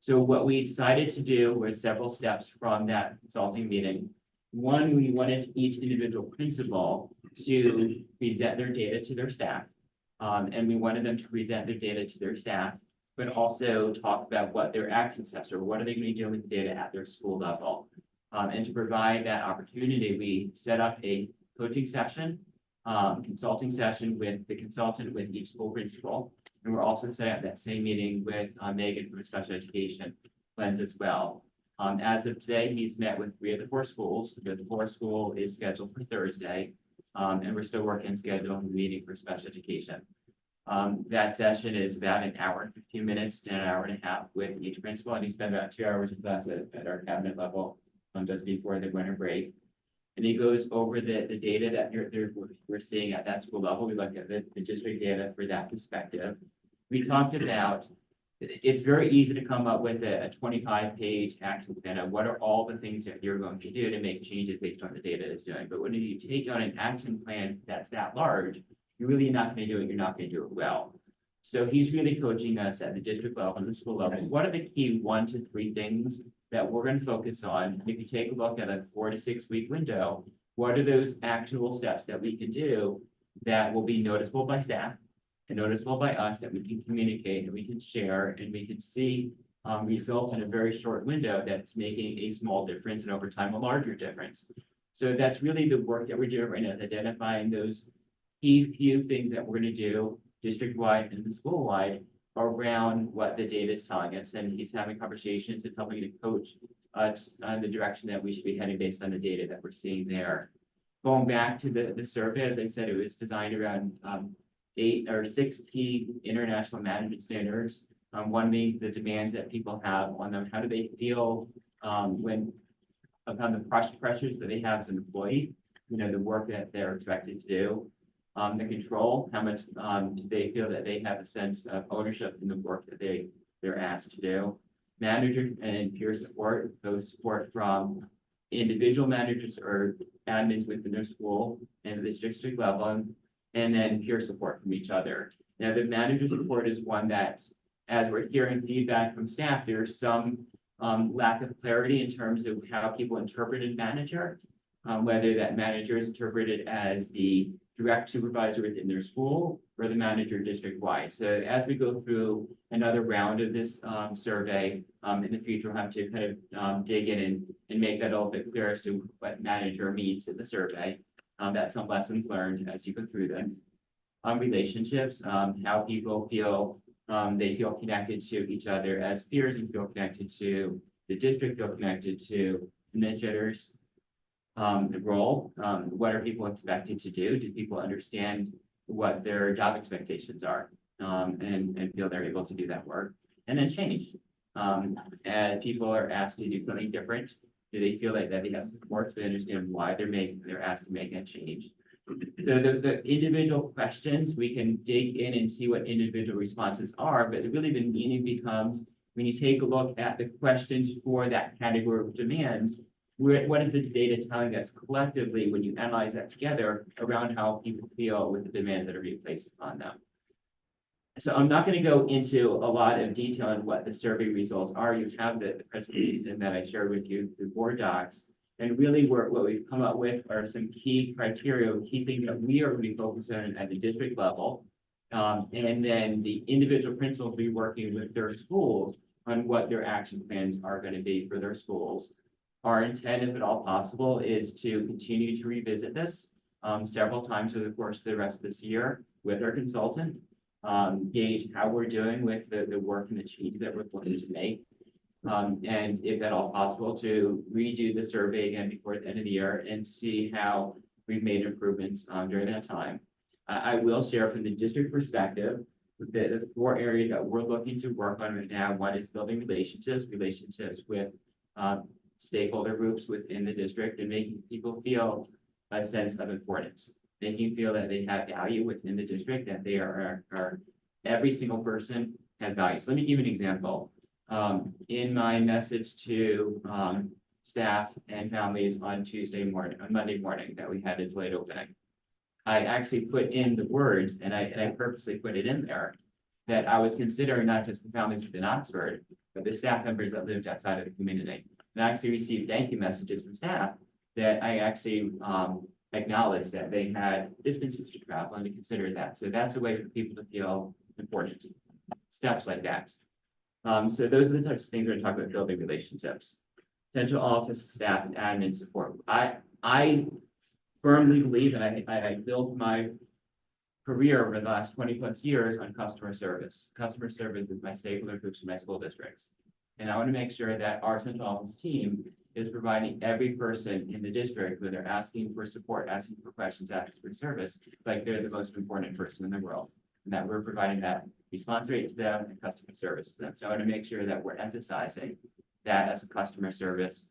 So what we decided to do was several steps from that consulting meeting. One, we wanted each individual principal to present their data to their staff. And we wanted them to present their data to their staff, but also talk about what their action steps are. What are they going to be doing with the data at their school level? And to provide that opportunity, we set up a coaching session, consulting session with the consultant with each school principal. And we're also setting up that same meeting with Megan from a special education lens as well. As of today, he's met with 3 of the 4 schools. The 4th school is scheduled for Thursday. And we're still working on scheduling the meeting for special education. That session is about an hour and 15 minutes to an hour and a half with each principal. And he spent about 2 hours in class at our cabinet level just before the winter break. And he goes over the data that we're seeing at that school level. We look at the district data for that perspective. we talked about, it's very easy to come up with a 25-page action plan of what are all the things that you're going to do to make changes based on the data it's doing. But when you take on an action plan that's that large, you're really not going to do it, you're not going to do it well. So he's really coaching us at the district level and the school level. What are the key 1 to 3 things that we're going to focus on? If you take a look at a 4 to 6 week window, what are those actionable steps that we can do that will be noticeable by staff and noticeable by us, that we can communicate and we can share and we can see results in a very short window that's making a small difference and over time a larger difference. So that's really the work that we're doing right now, is identifying those key few things that we're going to do district-wide and school-wide around what the data is telling us. And he's having conversations and helping to coach us on the direction that we should be heading based on the data that we're seeing there. Going back to the survey, as I said, it was designed around 8 or 6 key international management standards. One being the demands that people have on them. How do they feel when upon the pressures that they have as an employee? You know, the work that they're expected to do. The control, how much do they feel that they have a sense of ownership in the work that they're asked to do. Manager and peer support, those support from individual managers or admins within their school and the district level, and then peer support from each other. Now, the manager support is one that, as we're hearing feedback from staff, there's some lack of clarity in terms of how people interpreted manager, whether that manager is interpreted as the direct supervisor within their school or the manager district-wide. So as we go through another round of this survey in the future, we'll have to kind of dig in and make that a little bit clearer as to what manager means in the survey. That's some lessons learned as you go through this. Relationships, how people feel, they feel connected to each other as peers and feel connected to the district, feel connected to administrators. The role, what are people expected to do? Do people understand what their job expectations are? And feel they're able to do that work? And then change. As people are asked to do something different, do they feel like that they have support so they understand why they're asked to make that change? So the individual questions, we can dig in and see what individual responses are, but really the meaning becomes when you take a look at the questions for that category of demands, what is the data telling us collectively when you analyze that together around how people feel with the demands that are being placed upon them? So I'm not going to go into a lot of detail on what the survey results are. You have the presentation that I shared with you through board docs. And really what we've come up with are some key criteria, key things that we are going to be focused on at the district level. And then the individual principals will be working with their schools on what their action plans are going to be for their schools. Our intent, if at all possible, is to continue to revisit this several times over the course of the rest of this year with our consultant, gauge how we're doing with the work and the changes that we're looking to make. And if at all possible, to redo the survey again before the end of the year and see how we've made improvements during that time. I will share from the district perspective the 4 areas that we're looking to work on right now. One is building relationships with stakeholder groups within the district and making people feel a sense of importance, making feel that they have value within the district, that they are every single person has value. So let me give you an example. In my message to staff and families on Monday morning that we had its late opening, I actually put in the words, and I purposely put it in there, that I was considering not just the families within Oxford, but the staff members that lived outside of the community. And I actually received thank you messages from staff that I actually acknowledged that they had distances to travel and to consider that. So that's a way for people to feel important. Steps like that. So those are the types of things we're talking about building relationships. Central office staff and admin support. I firmly believe, and I built my career over the last 20+ years on customer service. Customer service with my stakeholder groups in my school districts. And I want to make sure that our central office team is providing every person in the district when they're asking for support, asking for questions, asking for service, like they're the most important person in the world. And that we're providing that response rate to them and customer service to them. So I want to make sure that we're emphasizing that as a customer service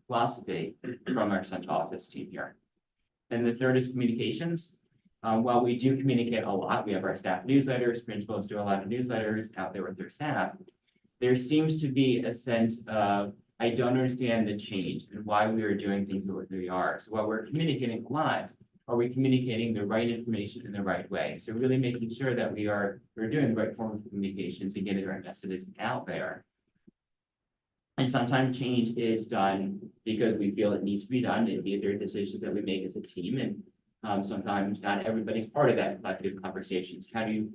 philosophy from our central office team here. And the third is communications. While we do communicate a lot, we have our staff newsletters, principals do a lot of newsletters out there with their staff. There seems to be a sense of, I don't understand the change and why we are doing things the way we are. So while we're communicating a lot, are we communicating the right information in the right way? So really making sure that we're doing the right form of communications and getting the right messages out there. And sometimes change is done because we feel it needs to be done, and these are decisions that we make as a team, and sometimes not everybody's part of that collective conversations. How do you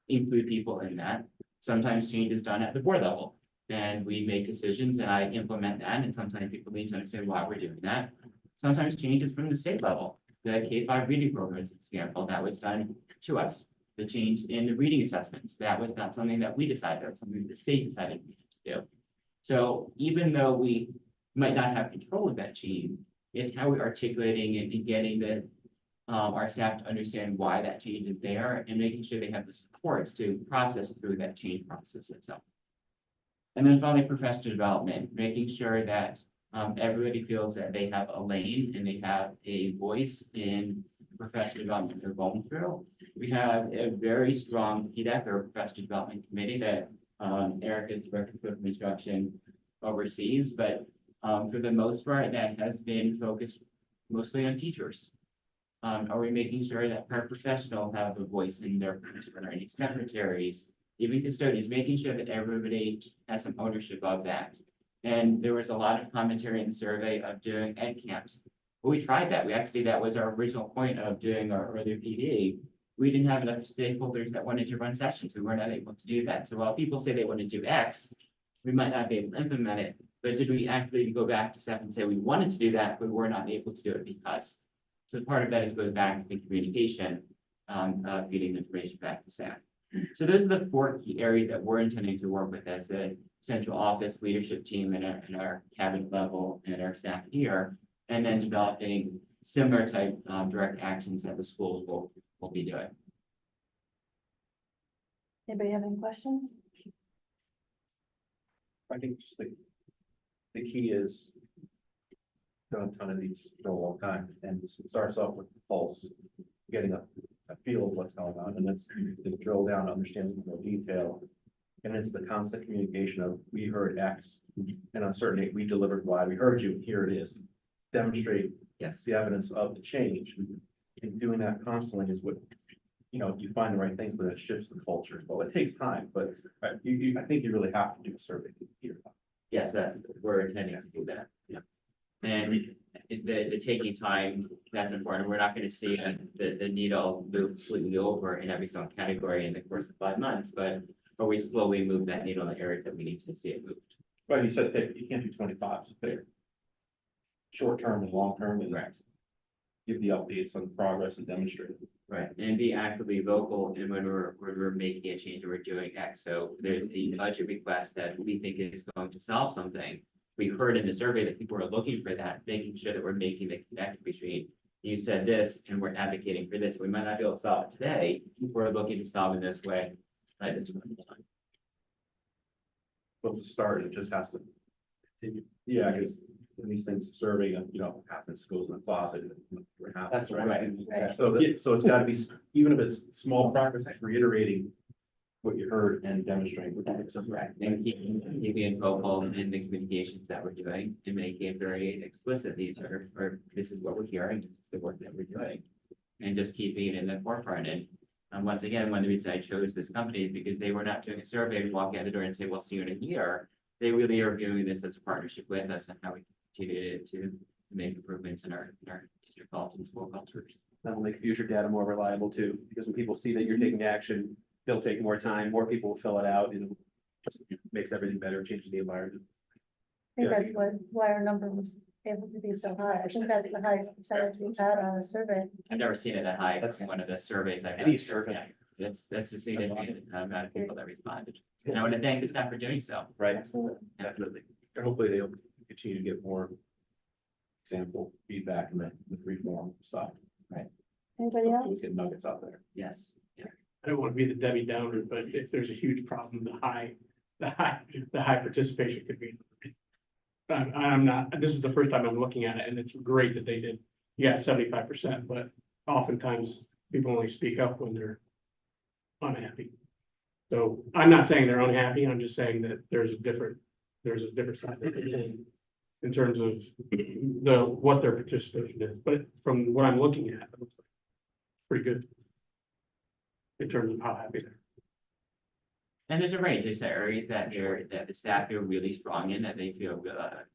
include people in that? Sometimes change is done at the board level, and we make decisions and I implement that, and sometimes people need to understand why we're doing that. Sometimes change is from the state level. The K-5 reading program is an example that was done to us. The change in the reading assessments, that was not something that we decided, that was something the state decided we needed to do. So even though we might not have control of that change, is how we're articulating it and getting our staff to understand why that change is there and making sure they have the supports to process through that change process itself. And then finally, professional development, making sure that everybody feels that they have a lane and they have a voice in professional development they're going through. We have a very strong PDEC or professional development committee that Erica, Director of Instruction, oversees, but for the most part, that has been focused mostly on teachers. Are we making sure that paraprofessionals have a voice in their learning, secretaries, even custodians, making sure that everybody has some ownership of that? And there was a lot of commentary in the survey of doing ed camps. But we tried that. That was our original point of doing our earlier PD. We didn't have enough stakeholders that wanted to run sessions. We were not able to do that. So while people say they want to do X, we might not be able to implement it. But did we actually go back to staff and say we wanted to do that, but we're not able to do it because? So part of that goes back to the communication, feeding information back to staff. So those are the 4 key areas that we're intending to work with as a central office leadership team and our cabinet level and our staff here, and then developing similar type direct actions that the schools will be doing. Anybody have any questions? I think just the key is done a ton of these for a long time, and it starts off with the pulse, getting a feel of what's going on, and it's to drill down, understand some more detail. And it's the constant communication of, we heard X, and on certain date, we delivered Y, we heard you, here it is. Demonstrate the evidence of the change. And doing that constantly is what, you find the right things, but it shifts the culture. Well, it takes time, but I think you really have to do a survey here. Yes, we're intending to do that, yeah. And the taking time, that's important. We're not going to see the needle move completely over in every single category in the course of 5 months, but we slowly move that needle in the areas that we need to see it moved. Right, you said that you can't do 25, so fair. Short term and long term, and give the updates on progress and demonstrate it. Right, and be actively vocal, and when we're making a change or we're doing X. So there's the budget request that we think is going to solve something. We heard in the survey that people are looking for that, making sure that we're making the connection between you said this and we're advocating for this. We might not be able to solve it today. We're looking to solve in this way. But it's It's a start, it just has to continue. Yeah, because these things, survey, happens, goes in the closet. That's right. So it's gotta be, even if it's small progress, it's reiterating what you heard and demonstrating. And keeping vocal in the communications that we're doing and making it very explicit. This is what we're hearing, this is the work that we're doing. And just keeping it in the forefront. And once again, one of the reasons I chose this company is because they were not doing a survey to walk out the door and say, we'll see you in a year. They really are viewing this as a partnership with us and how we continue to make improvements in our district culture and school cultures. That'll make future data more reliable too, because when people see that you're taking action, they'll take more time, more people will fill it out, and it just makes everything better, changes the environment. I think that's why our number was able to be so high. I think that's the highest percentage we've had on a survey. I've never seen it that high. That's one of the surveys I've Any done. survey. Yeah, that's a significant amount of people that responded. And I want to thank the staff for doing so. Right. Absolutely. Definitely. And hopefully they'll continue to get more sample feedback and the free form stuff. Anybody else? Let's get nuggets out there. Yes. Yeah. I don't want to be the Debbie Downer, but if there's a huge problem, the high participation could be. I'm not, this is the first time I'm looking at it, and it's great that they did, 75%, but oftentimes people only speak up when they're unhappy. So I'm not saying they're unhappy, I'm just saying that there's a different side of it in terms of what their participation is, but from what I'm looking at, it looks like pretty good in terms of how happy they're. And there's a range, there's areas that the staff are really strong in, that they feel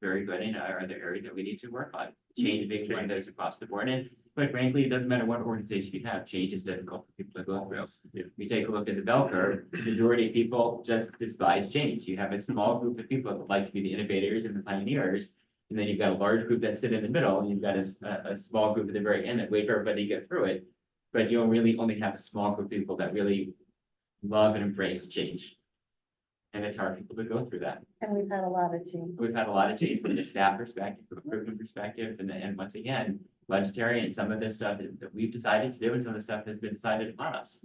very good in, are the areas that we need to work on. Change being one of those across the board, and quite frankly, it doesn't matter what organization you have, change is difficult for people to go through. If we take a look at the bell curve, the majority of people just despise change. You have a small group of people that like to be the innovators and the pioneers, and then you've got a large group that sit in the middle, and you've got a small group at the very end that wait for everybody to get through it. But you really only have a small group of people that really love and embrace change. And it's hard for people to go through that. And we've had a lot of change. We've had a lot of change from the staff perspective, from a curriculum perspective, and once again, budgetary and some of this stuff that we've decided to do, and some of the stuff has been decided upon us.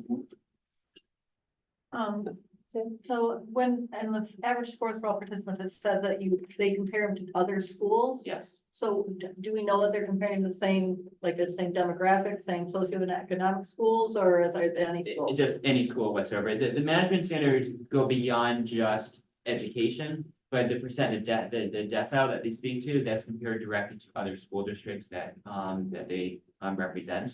So when, and the average scores for all participants, it said that they compare them to other schools. Yes. So do we know that they're comparing the same, like the same demographics, same socioeconomic schools, or is there any school? It's just any school whatsoever. The management standards go beyond just education, but the percent of the decile that they speak to, that's compared directly to other school districts that they represent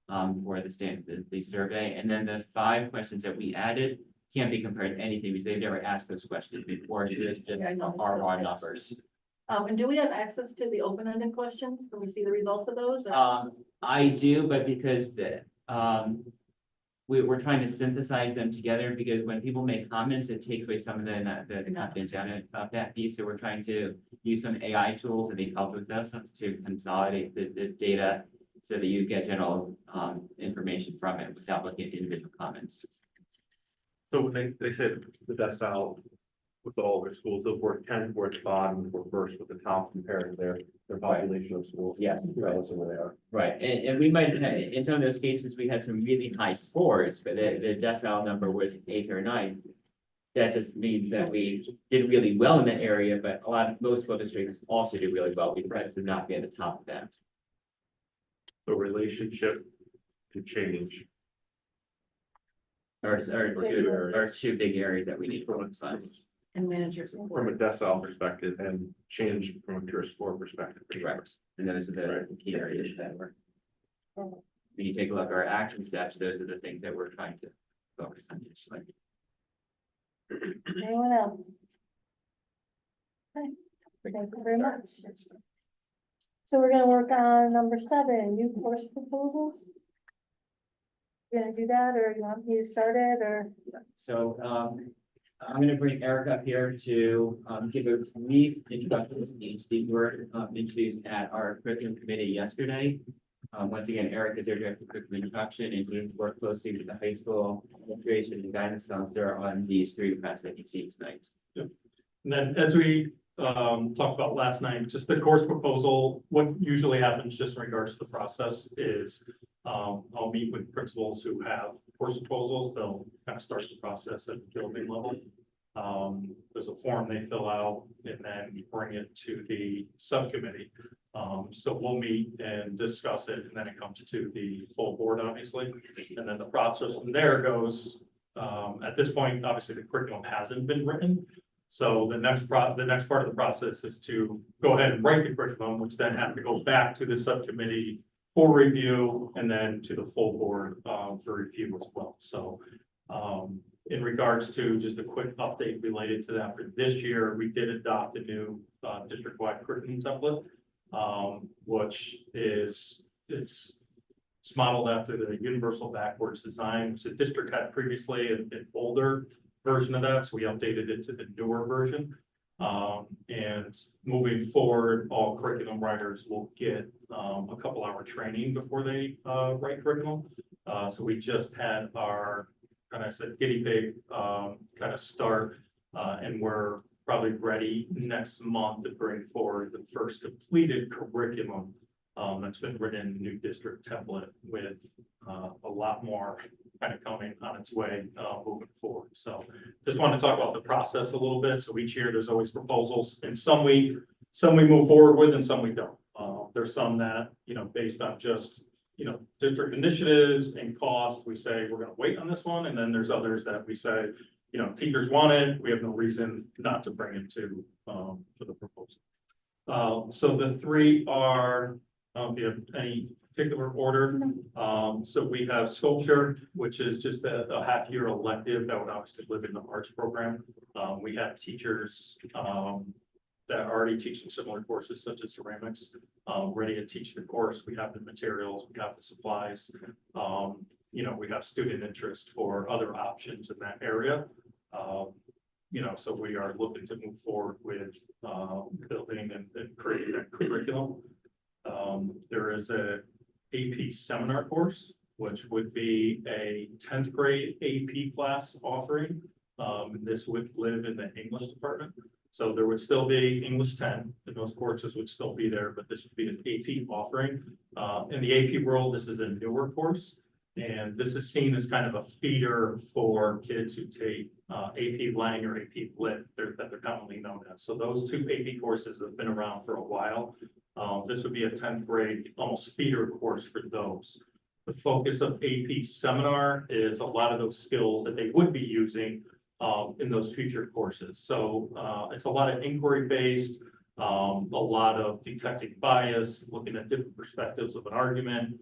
for the survey. And then the 5 questions that we added can't be compared to anything because they've never asked those questions before. So it's just our raw numbers. And do we have access to the open-ended questions? Can we see the results of those? I do, but because we're trying to synthesize them together, because when people make comments, it takes away some of the confidentiality of that piece. So we're trying to use some AI tools, and they've helped with us to consolidate the data so that you get general information from it without looking at individual comments. So when they said the decile with all their schools, they'll work 10 towards the bottom, or first with the top comparing their population of schools. Yes, Regardless of where they are. Right, and we might, in some of those cases, we had some really high scores, but the decile number was 8th or 9th. That just means that we did really well in that area, but most school districts also do really well. We decided to not be at the top of that. The relationship to change. Or 2 big areas that we need to emphasize. And managers. From a decile perspective and change from a pure score perspective. Correct. And those are the key areas that we're. When you take a look at our action steps, those are the things that we're trying to focus on. Anyone else? Okay. Thank you very much. So we're gonna work on number 7, new course proposals. You gonna do that, or you want me to start it, or? So, I'm gonna bring Eric up here to, give a brief introduction to these. These were, introduced at our curriculum committee yesterday. Once again, Eric is our director of curriculum introduction, and we work closely with the high school administration and guidance counselor on these 3 requests that you see tonight. And then as we talked about last night, just the course proposal, what usually happens just in regards to the process is I'll meet with principals who have course proposals. They'll kind of start the process at the building level. There's a form they fill out, and then we bring it to the subcommittee. So we'll meet and discuss it, and then it comes to the full board, obviously. And then the process from there goes, at this point, obviously the curriculum hasn't been written. So the next part of the process is to go ahead and write the curriculum, which then have to go back to the subcommittee for review, and then to the full board for review as well. So in regards to just a quick update related to that, for this year, we did adopt a new district-wide curriculum template, which is it's modeled after the universal backwards design, which the district had previously, an older version of that, so we updated it to the newer version. And moving forward, all curriculum writers will get a couple-hour training before they write curriculum. So we just had our, kind of said, guinea pig kind of start, and we're probably ready next month to bring forward the first completed curriculum that's been written in the new district template, with a lot more kind of coming on its way moving forward. So just want to talk about the process a little bit. So each year there's always proposals, and some we move forward with and some we don't. There's some that, based on just district initiatives and cost, we say we're gonna wait on this one, and then there's others that we say, teachers want it, we have no reason not to bring it to, for the proposal. So the three are, if you have any particular order, so we have sculpture, which is just a half-year elective that would obviously live in the arts program. We have teachers, that are already teaching similar courses such as ceramics, ready to teach the course. We have the materials, we have the supplies. We have student interest for other options in that area. So we are looking to move forward with, building and creating that curriculum. There is a AP seminar course, which would be a 10th grade AP class offering. This would live in the English department. So there would still be English 10, and those courses would still be there, but this would be an AP offering. In the AP world, this is a newer course, and this is seen as kind of a feeder for kids who take AP Lang or AP Lit, that they're commonly known as. So those two AP courses have been around for a while. This would be a 10th grade, almost feeder course for those. The focus of AP Seminar is a lot of those skills that they would be using in those future courses. So it's a lot of inquiry based, a lot of detecting bias, looking at different perspectives of an argument,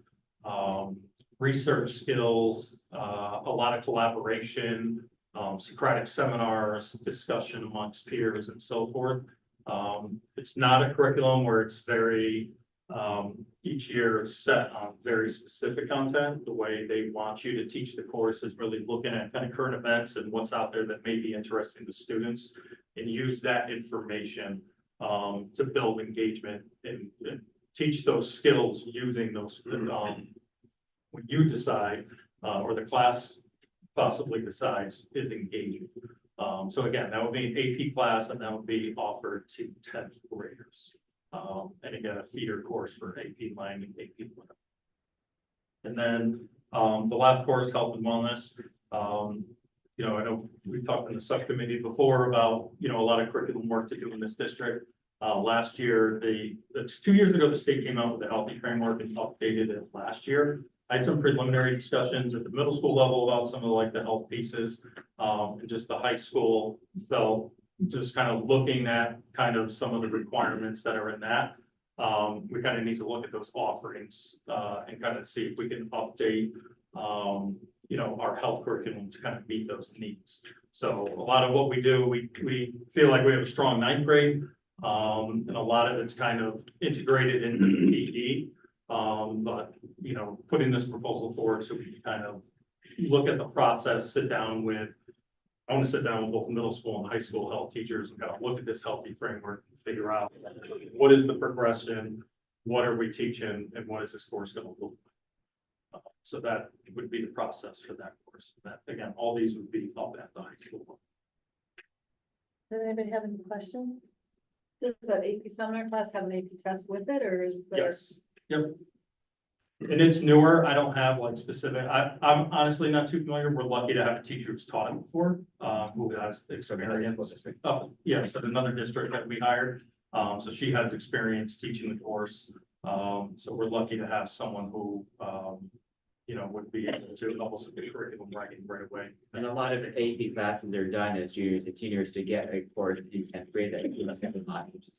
research skills, a lot of collaboration, Socratic seminars, discussion amongst peers and so forth. It's not a curriculum where it's very, each year is set on very specific content. The way they want you to teach the course is really looking at kind of current events and what's out there that may be interesting to students, and use that information to build engagement and teach those skills using those, when you decide, or the class possibly decides, is engaging. So again, that would be an AP class, and that would be offered to 10th graders. And again, a feeder course for AP Lang and AP Lit. And then the last course, Health and Wellness. I know we've talked in the subcommittee before about, a lot of curriculum work to do in this district. Last year, 2 years ago, the state came out with a healthy framework and updated it last year. I had some preliminary discussions at the middle school level about some of the health pieces, and just the high school felt just kind of looking at kind of some of the requirements that are in that. We kind of need to look at those offerings, and kind of see if we can update, our health curriculum to kind of meet those needs. So a lot of what we do, we feel like we have a strong 9th grade, and a lot of it's kind of integrated into the PD. But, putting this proposal forward so we can kind of look at the process, I want to sit down with both middle school and high school health teachers and kind of look at this healthy framework and figure out what is the progression, what are we teaching, and what is this course going to look like. So that would be the process for that course. That, again, all these would be up at the high school. Does anybody have any questions? Does that AP seminar class have an AP test with it, or is there? Yes, yep. And it's newer. I don't have specific, I'm honestly not too familiar. We're lucky to have a teacher who's taught it before, who has experience. Yeah, so another district that we hired. So she has experience teaching the course. So we're lucky to have someone who, would be able to help us with the curriculum writing right away. And a lot of AP classes are done as juniors and seniors to get a course in 10th grade that you must have to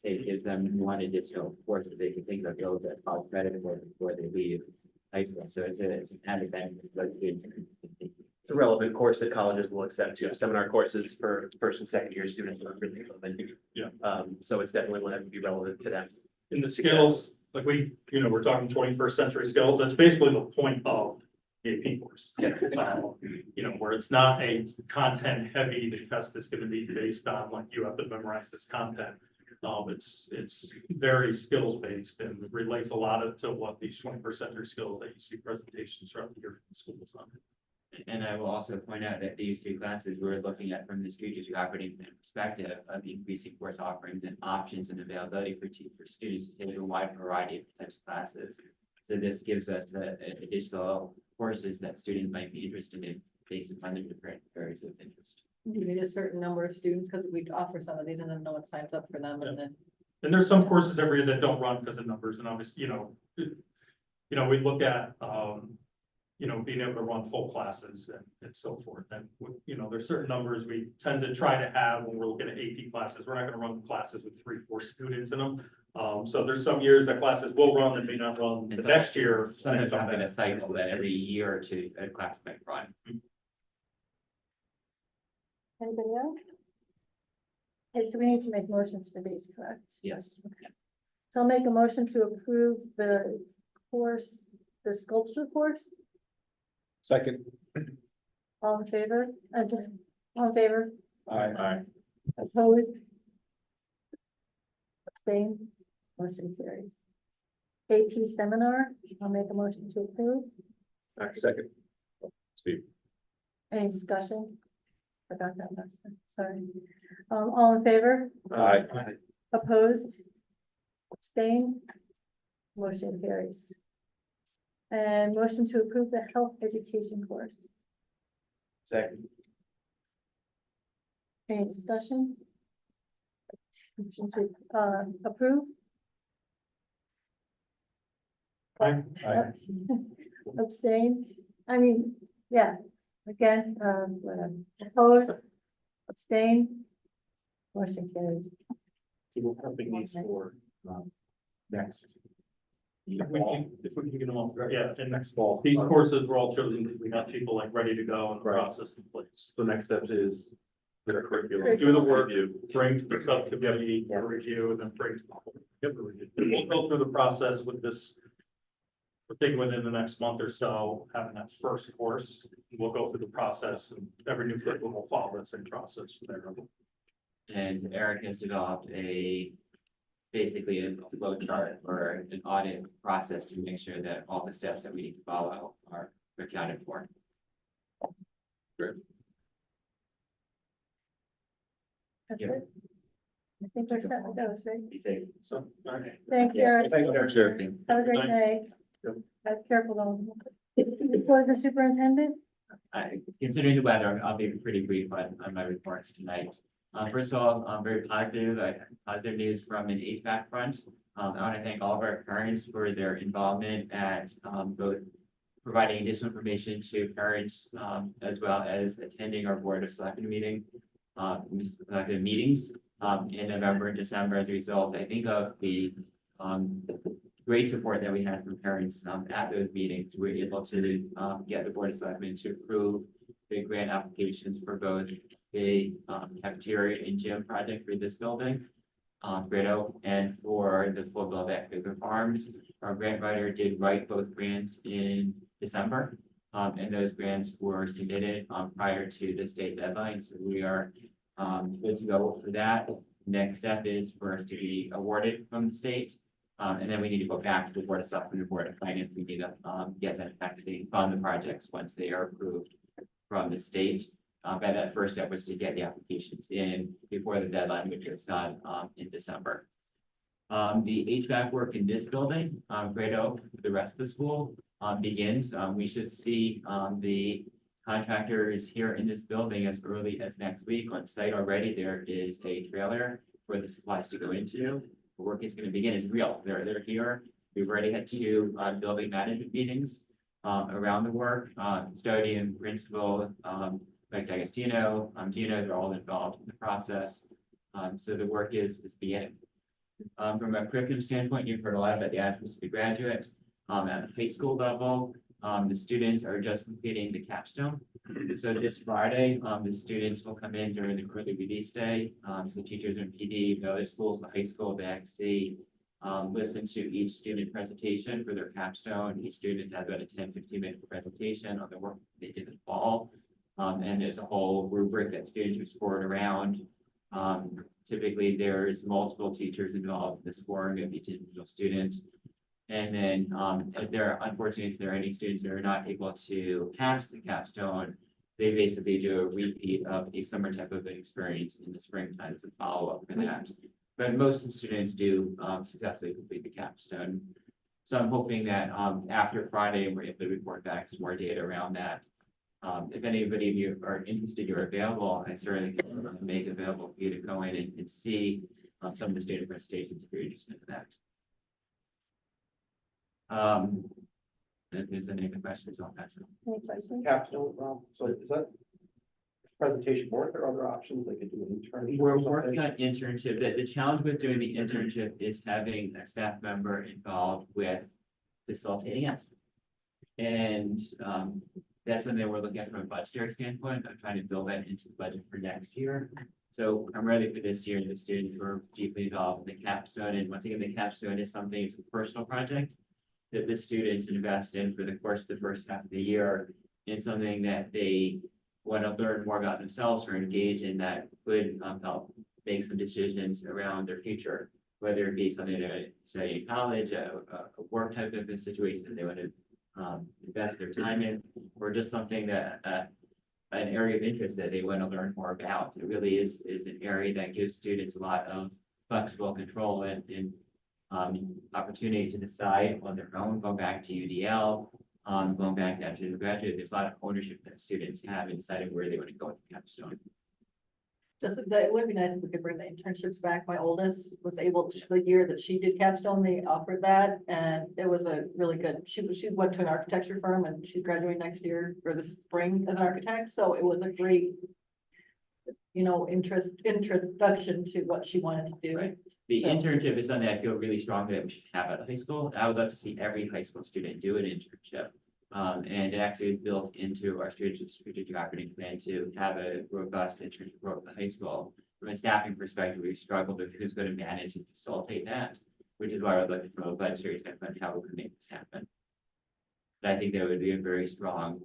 take, gives them one additional course that they can think of, go to college credit for before they leave high school. So it's an added benefit. It's a relevant course that colleges will accept too. Seminar courses for first and second year students are really relevant. Yeah. So it's definitely one that would be relevant to them. In the skills, we're talking 21st century skills. That's basically the point of the AP course. Where it's not a content heavy, the test is going to be based on you have to memorize this content. It's very skills based and relates a lot to what these 21st century skills that you see presentations throughout the year in schools on. And I will also point out that these two classes we're looking at from the strategic operating plan perspective of increasing course offerings and options and availability for students to take a wide variety of types of classes. So this gives us additional courses that students might be interested in based upon their different areas of interest. You need a certain number of students because we offer some of these and then no one signs up for them, and then. And there's some courses every year that don't run because of numbers, and obviously, you know, we look at, you know, being able to run full classes and so forth. And, you know, there's certain numbers we tend to try to have when we're looking at AP classes. We're not gonna run classes with 3, 4 students in them. So there's some years that classes will run and may not run the And so next year. Sometimes I'm gonna cycle that every year or two, a class might run. Anybody else? Okay, so we need to make motions for these, correct? Yes. So I'll make a motion to approve the course, the sculpture course. Second. All in favor? Just, all in favor? Aye. Opposed? Abstain? Motion carries. AP seminar, I'll make a motion to approve. Second. Steve. Any discussion? Forgot that last time, sorry. All in favor? Aye. Opposed? Abstain? Motion carries. And motion to approve the health education course. Second. Any discussion? Motion to, approve? Aye. Abstain? I mean, yeah, again, whatever. Opposed? Abstain? Motion carries. We're prepping these for, next. If we can get them all, yeah, and next fall, these courses were all chosen because we got people like ready to go and the Right. process in place. So next steps is the curriculum. Do the work, Review. bring to the subcommittee, review, and then bring to the whole. We'll go through the process with this. We're thinking within the next month or so, having that first course, we'll go through the process and every new curriculum will follow that same process from there. And Eric has developed basically a flow chart or an audit process to make sure that all the steps that we need to follow are accounted for. That's Yep. it. I think we're set with those, right? Be safe. So, all right. Thanks, Eric. Thank you, Eric. Sure. Have a great night. Yep. Be careful though. Before the superintendent? Considering the weather, I'll be pretty brief on my reports tonight. First of all, I'm very positive, positive news from an HVAC front. I want to thank all of our parents for their involvement at both providing additional information to parents as well as attending our Board of Selectmen meetings in November and December. As a result, I think of the great support that we had from parents at those meetings. We were able to get the Board of Selectmen to approve the grant applications for both the cafeteria and gym project for this building, Grado, and for the full build at Quaker Farms. Our grant writer did write both grants in December, and those grants were submitted prior to the state deadline. So we are good to go for that. Next step is for us to be awarded from the state. And then we need to go back to the Board of Selectmen and Board of Finance. We need to get them actually fund the projects once they are approved from the state. By that first step was to get the applications in before the deadline, which was done in December. The HVAC work in this building, Grado, the rest of the school begins. We should see the contractors here in this building as early as next week. On site already, there is a trailer for the supplies to go into. The work is going to begin is real. They're here. We've already had 2 building management meetings around the work. Custodian, principal, like D'Agostino, Gino, they're all involved in the process. So the work is beginning. From a curriculum standpoint, you've heard a lot about the Address to the Graduate. At the high school level, the students are just completing the capstone. So this Friday, the students will come in during the early release day. So teachers and PD, the other schools, the high school, the XC, listen to each student presentation for their capstone. Each student has about a 10-15 minute presentation on the work they did in the fall. And there's a whole rubric that students are scored around. Typically, there's multiple teachers involved in the scoring of each individual student. And then if if there are any students that are not able to pass the capstone, they basically do a repeat of a summer type of experience in the springtime as a follow-up for that. But most of the students do successfully complete the capstone. So I'm hoping that after Friday, we're able to report back some more data around that. If anybody of you are interested, you're available, I certainly can make available for you to go in and see some of the student presentations if you're interested in that. if there's any questions, I'll pass it. Any questions? Capstone, so is that presentation work or other options, they could do an internship? We're working on internship. The challenge with doing the internship is having a staff member involved with facilitating it. And that's something we're looking at from a budgetary standpoint. I'm trying to build that into the budget for next year. So I'm ready for this year. The students were deeply involved in the capstone. And once again, the capstone is something, it's a personal project that the students invest in for the course of the first half of the year. And something that they want to learn more about themselves or engage in that would help make some decisions around their future, whether it be something to study in college, a work type of a situation that they want to invest their time in, or just something that an area of interest that they want to learn more about. It really is an area that gives students a lot of flexible control and opportunity to decide on their own, going back to UDL, going back to after the graduate. There's a lot of ownership that students have in deciding where they want to go with the capstone. Just, it would be nice if we could bring the internships back. My oldest was able to, the year that she did capstone, they offered that, and it was a really good, she went to an architecture firm and she's graduating next year or this spring as an architect, so it was a great, you know, introduction to what she wanted to do. Right. The So- internship is something I feel really strongly that we should have at the high school. I would love to see every high school student do an internship. And it actually is built into our strategic operating plan to have a robust internship program at the high school. From a staffing perspective, we've struggled with who's going to manage and facilitate that, which is why we're looking from a budgetary standpoint, how we can make this happen. But I think that would be a very strong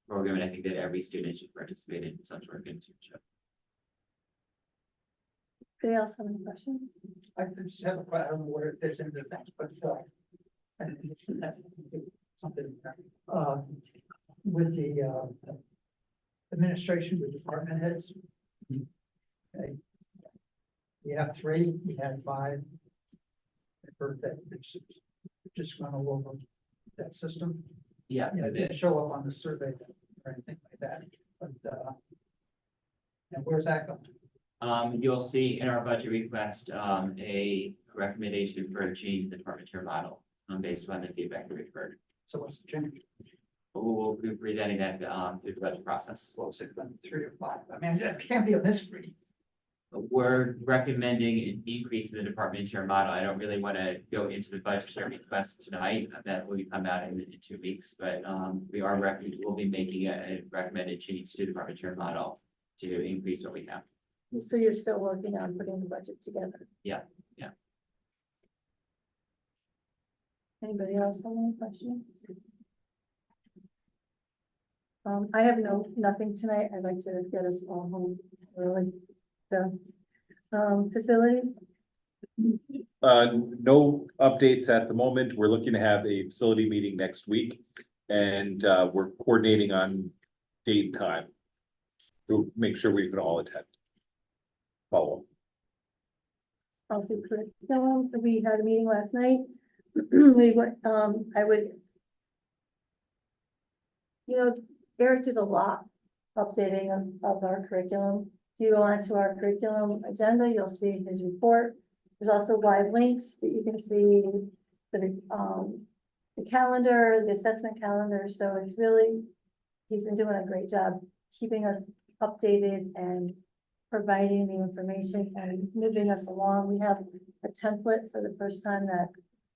program, and I think that every student should participate in some sort of internship. Anybody else have any questions? I just have a question, I don't know where it fits into that, but, and that's something, with the, administration, with department heads. Okay. You have 3, you had 5. I've heard that it's just run all over that system. Yeah. It didn't show up on the survey or anything like that, but, and where's that going? You'll see in our budget request, a recommendation for a change in the department chair model, based on the feedback that we've heard. So what's the change? We'll be presenting that, through the budget process. What was it, 3 or 5? I mean, it can't be a mystery. We're recommending an increase in the department chair model. I don't really want to go into the budgetary request tonight. That will come out in 2 weeks, but, we'll be making a recommended change to the department chair model to increase what we have. So you're still working on putting the budget together? Yeah. Anybody else have any questions? I have nothing tonight. I'd like to get us all home early. So, facilities, No updates at the moment. We're looking to have a facility meeting next week. And we're coordinating on date and time to make sure we can all attend. Follow. all through curriculum. We had a meeting last night. We went, Eric did a lot updating of our curriculum. If you go onto our curriculum agenda, you'll see his report. There's also live links that you can see for the calendar, the assessment calendar. So it's really, he's been doing a great job keeping us updated and providing the information and moving us along. We have a template for the first time that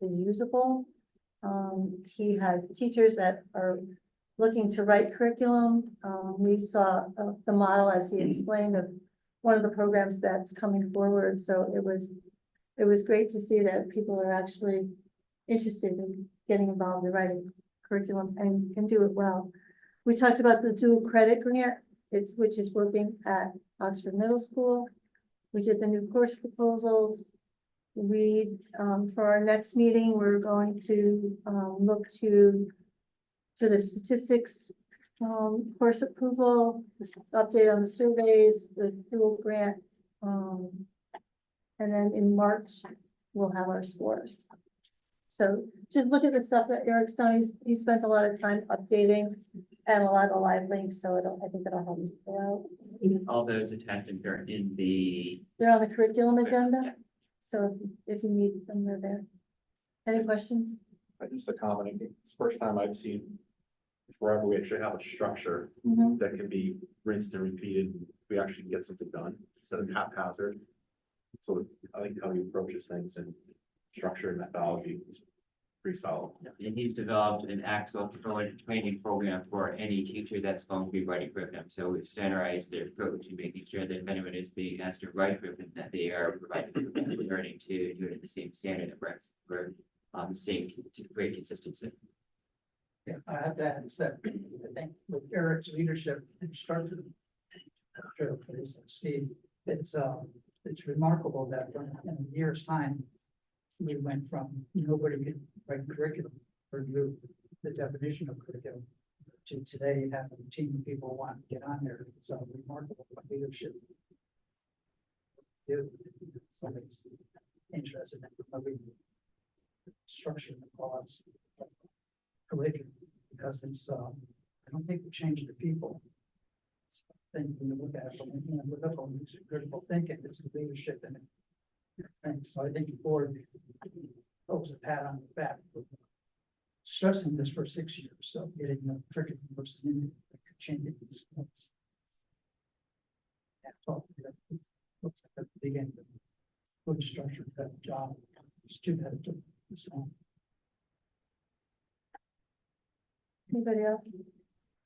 is usable. He has teachers that are looking to write curriculum. We saw the model, as he explained, of one of the programs that's coming forward. So it was great to see that people are actually interested in getting involved in writing curriculum and can do it well. We talked about the dual credit grant, which is working at Oxford Middle School. We did the new course proposals. For our next meeting, we're going to look for the statistics course approval, the update on the surveys, the dual grant. And then in March, we'll have our scores. So just look at the stuff that Eric's done. He spent a lot of time updating and a lot of live links, so I think it'll help you out. All those attachments are in the. They're on the curriculum Okay, agenda, yeah. so if you need them, they're there. Any questions? Just a comment, I think it's the first time I've seen forever, we actually have a structure Mhm. that can be rinsed and repeated. We actually can get something done instead of haphazard. So I like how he approaches things and structure and methodology is pretty solid. And he's developed an actual training program for any teacher that's going to be writing curriculum. So we've standardized their approach to making sure that if anyone is being asked to write curriculum, that they are providing learning to do it in the same standard of reps for the same great consistency. Yeah, I have to add, is that I think with Eric's leadership and structure. Steve, it's remarkable that in a year's time. We went from nobody could write curriculum or do the definition of curriculum. To today having a team of people want to get on there, it's remarkable what leadership. Do somebody's interested in promoting structure and cause. Curriculum, because it's, I don't think we change the people. Then when you look at it, when you look at critical thinking, it's the leadership in it. And so I think the board owes a pat on the back for stressing this for 6 years, so getting the curriculum person in that could change it. Looks like at the beginning, good structure, that job, it's too bad to. Anybody else?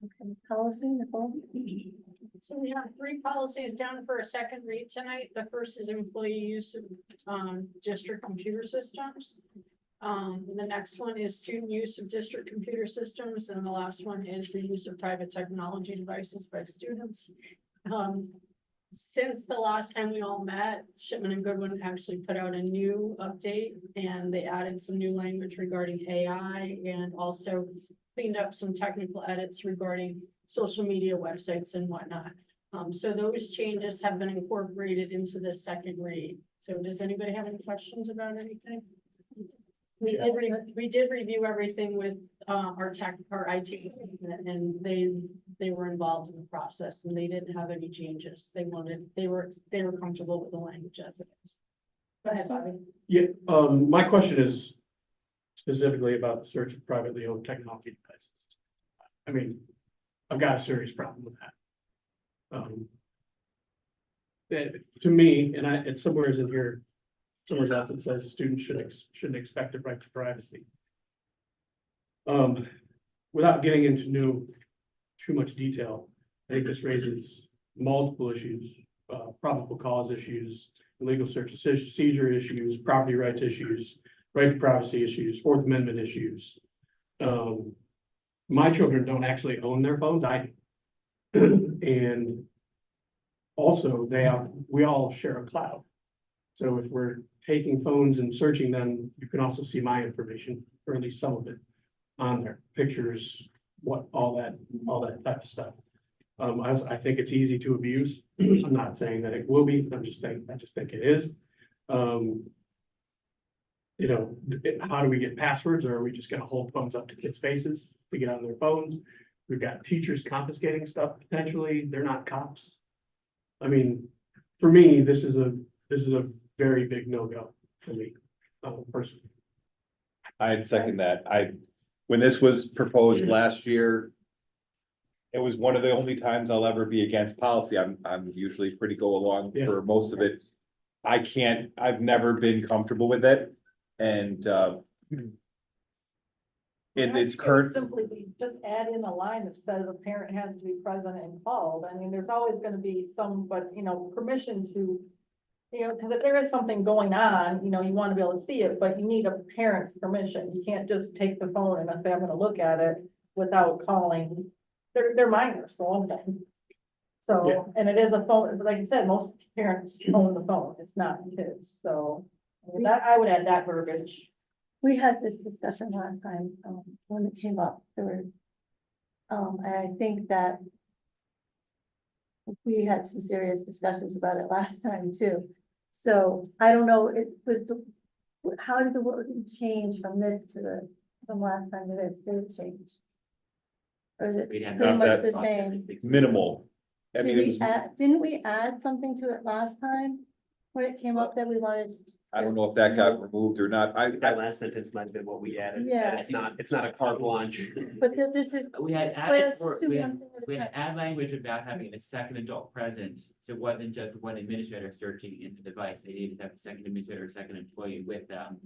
Okay, policy, Nicole? So we have 3 policies down for a second read tonight. The first is employee use of district computer systems. The next one is student use of district computer systems, and the last one is the use of private technology devices by students. Since the last time we all met, Shipman and Goodwin actually put out a new update, and they added some new language regarding AI and also cleaned up some technical edits regarding social media websites and whatnot. So those changes have been incorporated into this second read. So does anybody have any questions about anything? We did review everything with our IT, and they were involved in the process, and they didn't have any changes. They were comfortable with the language as it is. Go ahead, Bobby. Yeah, my question is specifically about the search of privately owned technology devices. I mean, I've got a serious problem with that. To me, and it's somewhere in here, somewhere else it says students shouldn't expect a right to privacy. Without getting into too much detail, I think this raises multiple issues, probable cause issues, illegal search and seizure issues, property rights issues, right to privacy issues, Fourth Amendment issues. My children don't actually own their phones, I do. And also we all share a cloud. So if we're taking phones and searching them, you can also see my information, or at least some of it on there, pictures, all that type of stuff. I think it's easy to abuse. I'm not saying that it will be, I just think it is. You know, how do we get passwords, or are we just gonna hold phones up to kids' faces to get on their phones? We've got teachers confiscating stuff potentially, they're not cops. I mean, for me, this is a very big no-go for me, personally. I'd second that. When this was proposed last year, it was one of the only times I'll ever be against policy. I'm usually pretty go along for most of it. I've never been comfortable with it. And in its current. Simply just add in a line that says a parent has to be present and called. I mean, there's always gonna be some, but permission to, because if there is something going on, you want to be able to see it, but you need a parent's permission. You can't just take the phone and say, I'm gonna look at it without calling. They're minors for one thing. So, and it is a phone, like I said, most parents own the phone, it's not kids, so that, I would add that verbiage. We had this discussion last time, when it came up, and I think that we had some serious discussions about it last time too. So I don't know, how did the wording change from this from last time to this? Did it change? Or is it We'd have pretty not much that the same? Minimal. I mean, it was. Didn't we add something to it last time? when it came up that we wanted. I don't know if that got removed or not. That last sentence might have been what we added. Yeah. It's not a carte blanche. But this is, We had well, added, let's just do we one had, thing at a we had time. add language about having a second adult present. So it wasn't just one administrator searching in the device. They needed to have a second administrator, or second employee with them,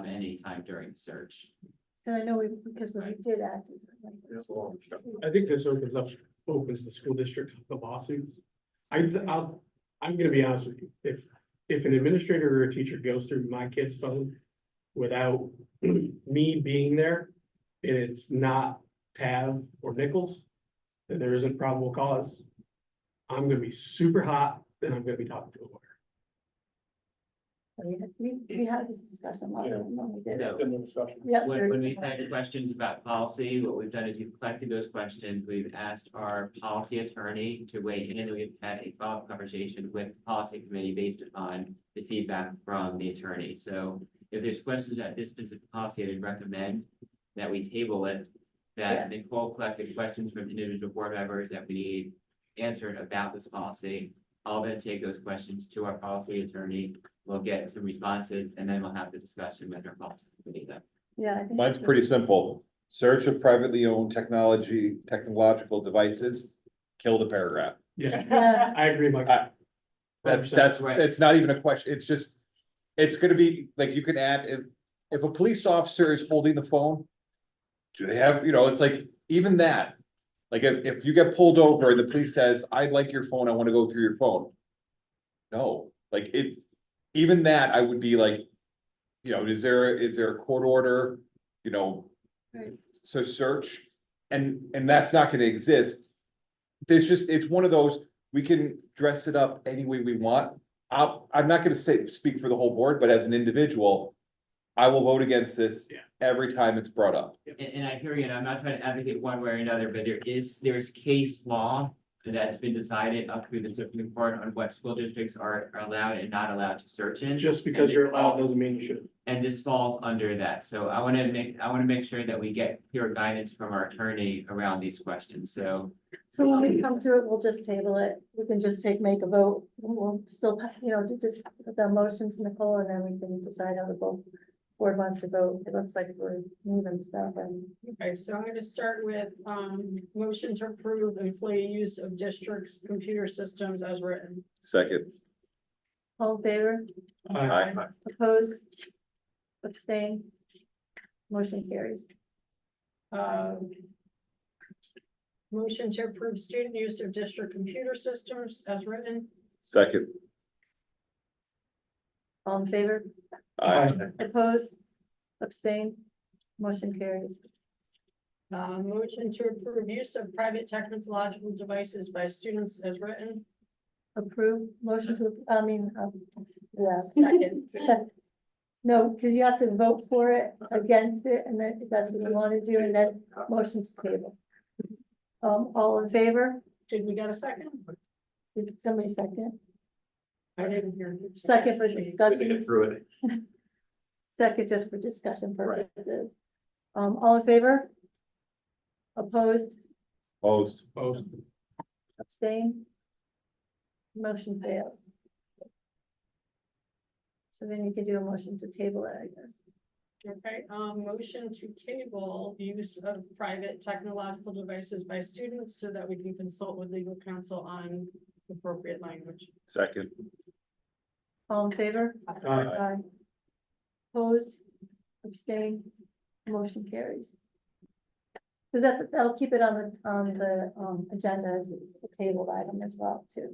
anytime during the search. And I know because we did add. I think this opens the school district to lawsuits. I'm gonna be honest with you, if an administrator or a teacher goes through my kid's phone without me being there, and it's not Tav or Nichols, then there isn't probable cause. I'm gonna be super hot, and I'm gonna be talking to a lawyer. We had this discussion a lot when we did it. No. Yep. When we've had questions about policy, what we've done is we've collected those questions, we've asked our policy attorney to weigh in, and then we've had a follow-up conversation with the policy committee based upon the feedback from the attorney. So if there's questions at this specific policy, I'd recommend that we table it, that Nicole collected questions from individual board members that we need answered about this policy. I'll then take those questions to our policy attorney. We'll get some responses, and then we'll have the discussion with our policy committee then. Yeah. I think Mine's that's pretty simple. Search of privately owned technological devices, kill the paragraph. Yeah, Yeah, I agree, Mike. That's, Right. it's not even a question. It's just, it's gonna be, like, you can add, if a police officer is holding the phone, do they have, it's like, even that. Like, if you get pulled over and the police says, I'd like your phone, I wanna go through your phone. No, like, it's, even that, I would be like, is there a court order, Right. so search, and that's not gonna exist. It's one of those, we can dress it up any way we want. I'm not gonna speak for the whole board, but as an individual, I will vote against this every time it's brought up. And I hear you, and I'm not trying to advocate one way or another, but there's case law that's been decided up through the Supreme Court on what school districts are allowed and not allowed to search in. Just because you're allowed doesn't mean you should. And this falls under that, so I wanna make sure that we get clear guidance from our attorney around these questions, so. so when we come to it, we'll just table it. We can just make a vote. We'll still, do this, the motions, Nicole, and then we can decide how the board wants to vote. It looks like we're moving stuff and. Okay, so I'm gonna start with, motion to approve employee use of district's computer systems as written. Second. All in favor? Aye. Opposed? Abstain? Motion carries. Motion to approve student use of district computer systems as written. Second. All in favor? Aye. Opposed? Abstain? Motion carries. Motion to approve use of private technological devices by students as written. Approve, motion to, yeah. Second. No, because you have to vote for it, against it, and then if that's what you want to do, and then motion to table. All in favor? Did we get a second? Did somebody second? I didn't hear. you. Second for We can discussion, get through it. second just for discussion purposes. All in favor? Opposed, Opposed. abstain? Motion failed. So then you can do a motion to table it, I guess. Okay, motion to table use of private technological devices by students so that we can consult with legal counsel on appropriate language. Second. All in favor? Aye. Opposed, abstain, motion carries. So that'll keep it on the agenda as a tabled item as well, too.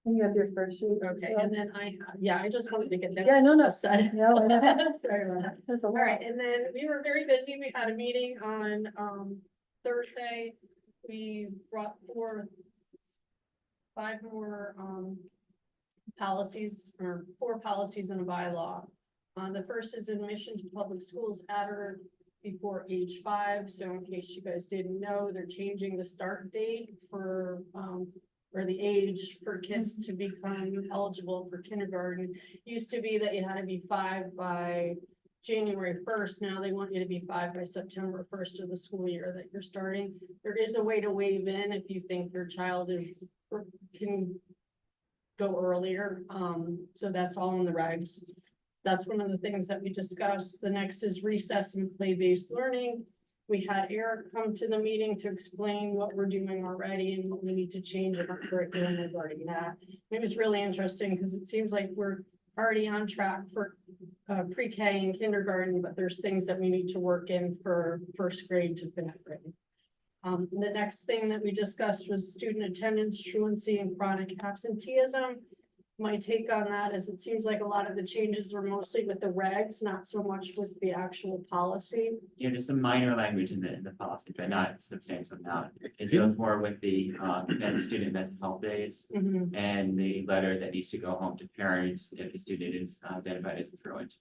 And you have your first sheet. as Okay, well. and then I just wanted to get that. Yeah, no. Said. No, I know. Sorry about that. There's a All lot. right, and then we were very busy. We had a meeting on Thursday. We brought forth 5 more policies, or 4 policies in a bylaw. The first is admission to public schools at or before age 5. So in case you guys didn't know, they're changing the start date for or the age for kids to become eligible for kindergarten. Used to be that you had to be 5 by January first, now they want you to be 5 by September first of the school year that you're starting. There is a way to waive in if you think your child can go earlier, so that's all in the regs. That's one of the things that we discussed. The next is recess and play-based learning. We had Eric come to the meeting to explain what we're doing already and what we need to change in our curriculum regarding that. It was really interesting because it seems like we're already on track for pre-K and kindergarten, but there's things that we need to work in for first grade to fifth grade. The next thing that we discussed was student attendance, truancy, and chronic absenteeism. My take on that is it seems like a lot of the changes were mostly with the regs, not so much with the actual policy. You know, there's some minor language in the policy, but not substantial amount. It deals more with the student mental health days and the letter that needs to go home to parents if a student is identified as a truant.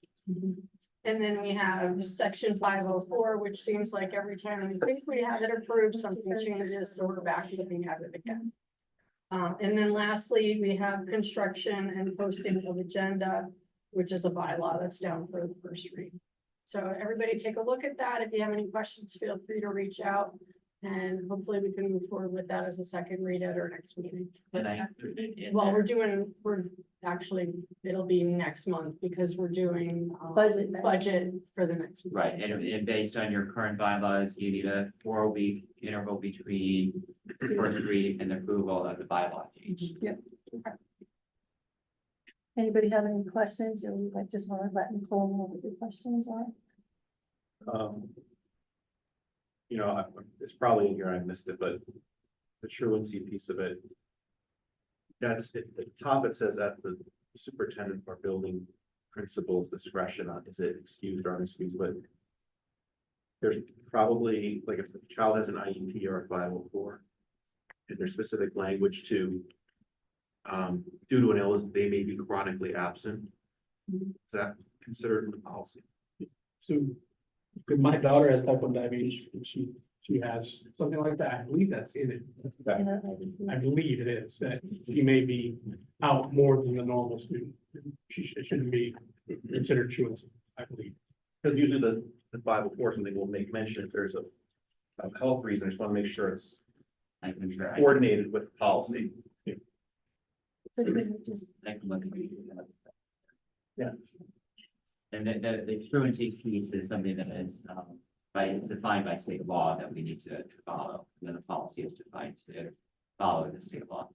And then we have section 504, which seems like every time we think we have it approved, something changes, so we're back looking at it again. And then lastly, we have construction and posting of agenda, which is a bylaw that's down for the first read. So everybody take a look at that. If you have any questions, feel free to reach out. And hopefully we can move forward with that as a second read at our next meeting. And I included in Well, there. we're actually, it'll be next month because we're doing Budget. for the next. Right, and based on your current bylaws, you need a 4-week interval between the first read and approval of the bylaw change. Yep. Anybody have any questions? Or I just want to let Nicole know what your questions are. You know, it's probably in here, I missed it, but the truancy piece of it. That's at the top, it says at the superintendent or building principal's discretion on, is it excused or unexcused, but. There's probably, like, if the child has an IEP or a 504. And there's specific language to. Due to an illness, they may be chronically absent. Is that considered in the policy? So, because my daughter has type 1 diabetes, and she has something like that. I believe that's in it. I believe it is, that she may be out more than the normal student. It shouldn't be considered truancy, I believe. Because usually the 504, something will make mention if there's a health reason. I just want to make sure it's coordinated with the policy. So you can just, I can look at it. Yeah. And the truancy piece is something that is defined by state law that we need to follow. And then the policy is defined to follow the state law.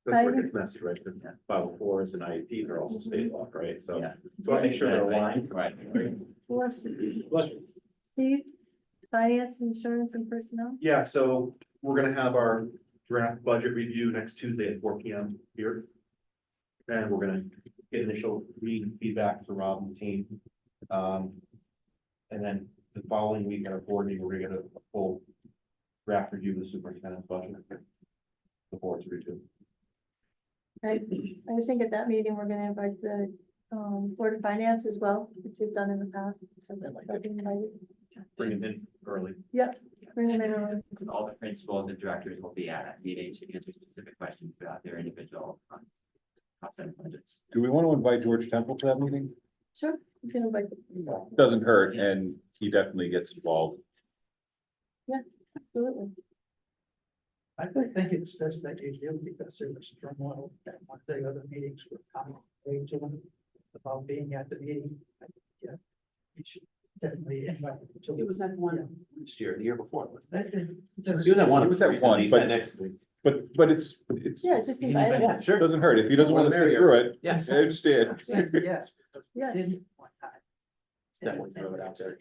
That's where it gets messy, right? Because 504s and IEPs are also state law, right? So, Yeah. so I make sure they're aligned. Right. bless you. Steve, finance, insurance, and personnel? Yeah, so we're gonna have our draft budget review next Tuesday at 4 p.m. here. And we're gonna get initial reading feedback to Rob and the team. And then the following week at our board meeting, we're gonna get a full draft review of the superintendent's budget. The board to review. Right, I just think at that meeting, we're gonna invite the Board of Finance as well, which we've done in the past, so that like, I've invited. Bring it in early. Yep, bring them in early. All the principals and directors will be at that meeting to answer specific questions about their individual cost center budgets. Do we want to invite George Temple to that meeting? Sure, you can invite them. Doesn't hurt, and he definitely gets involved. Absolutely. I would think it's best that you do because there was turmoil at one of the other meetings were coming to them about being at the meeting. Yeah, you should definitely invite. It was that one last year, the year before. It Do that one. It was that recently, one, he sat but- next to me. But it's Yeah, just invite them. Yeah, sure. doesn't hurt. If he doesn't want to sit through it, Yeah. I understand. Yes. Yeah. Didn't one time. Definitely throw it out there.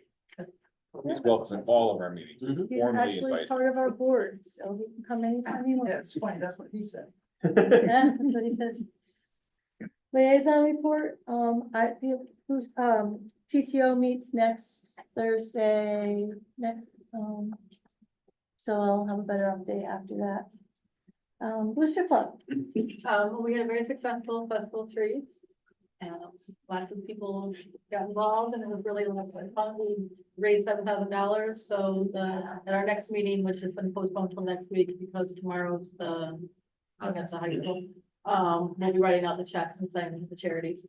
He's welcome in all of our meetings. He's Formally actually invited. part of our board, so he can come anytime he Yeah, wants. it's funny, that's what he said. Yeah, that's what he says. Liaison report, who's, PTO meets next Thursday, so I'll have a better update after that. Booster Club, We had a very successful festival of trees. And lots of people got involved and it was really fun. We raised $7,000. So at our next meeting, which has been postponed till next week because tomorrow's I think that's a high school. We'll be writing out the checks and sending to the charities.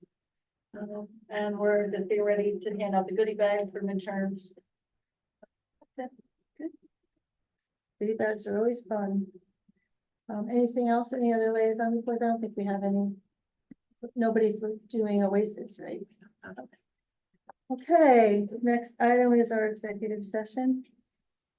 And we're just getting ready to hand out the goodie bags for midterms. Okay, good. Goodie bags are always fun. Anything else, any other liaison reports? I don't think we have any. Nobody for doing Oasis, right? Okay, next item is our executive session.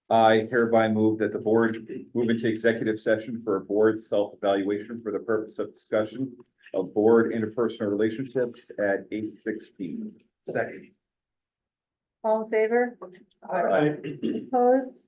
I hereby move that the board move into executive session for a board self-evaluation for the purpose of discussion of board interpersonal relationships at 8:16. Second. All in favor? Aye. Opposed?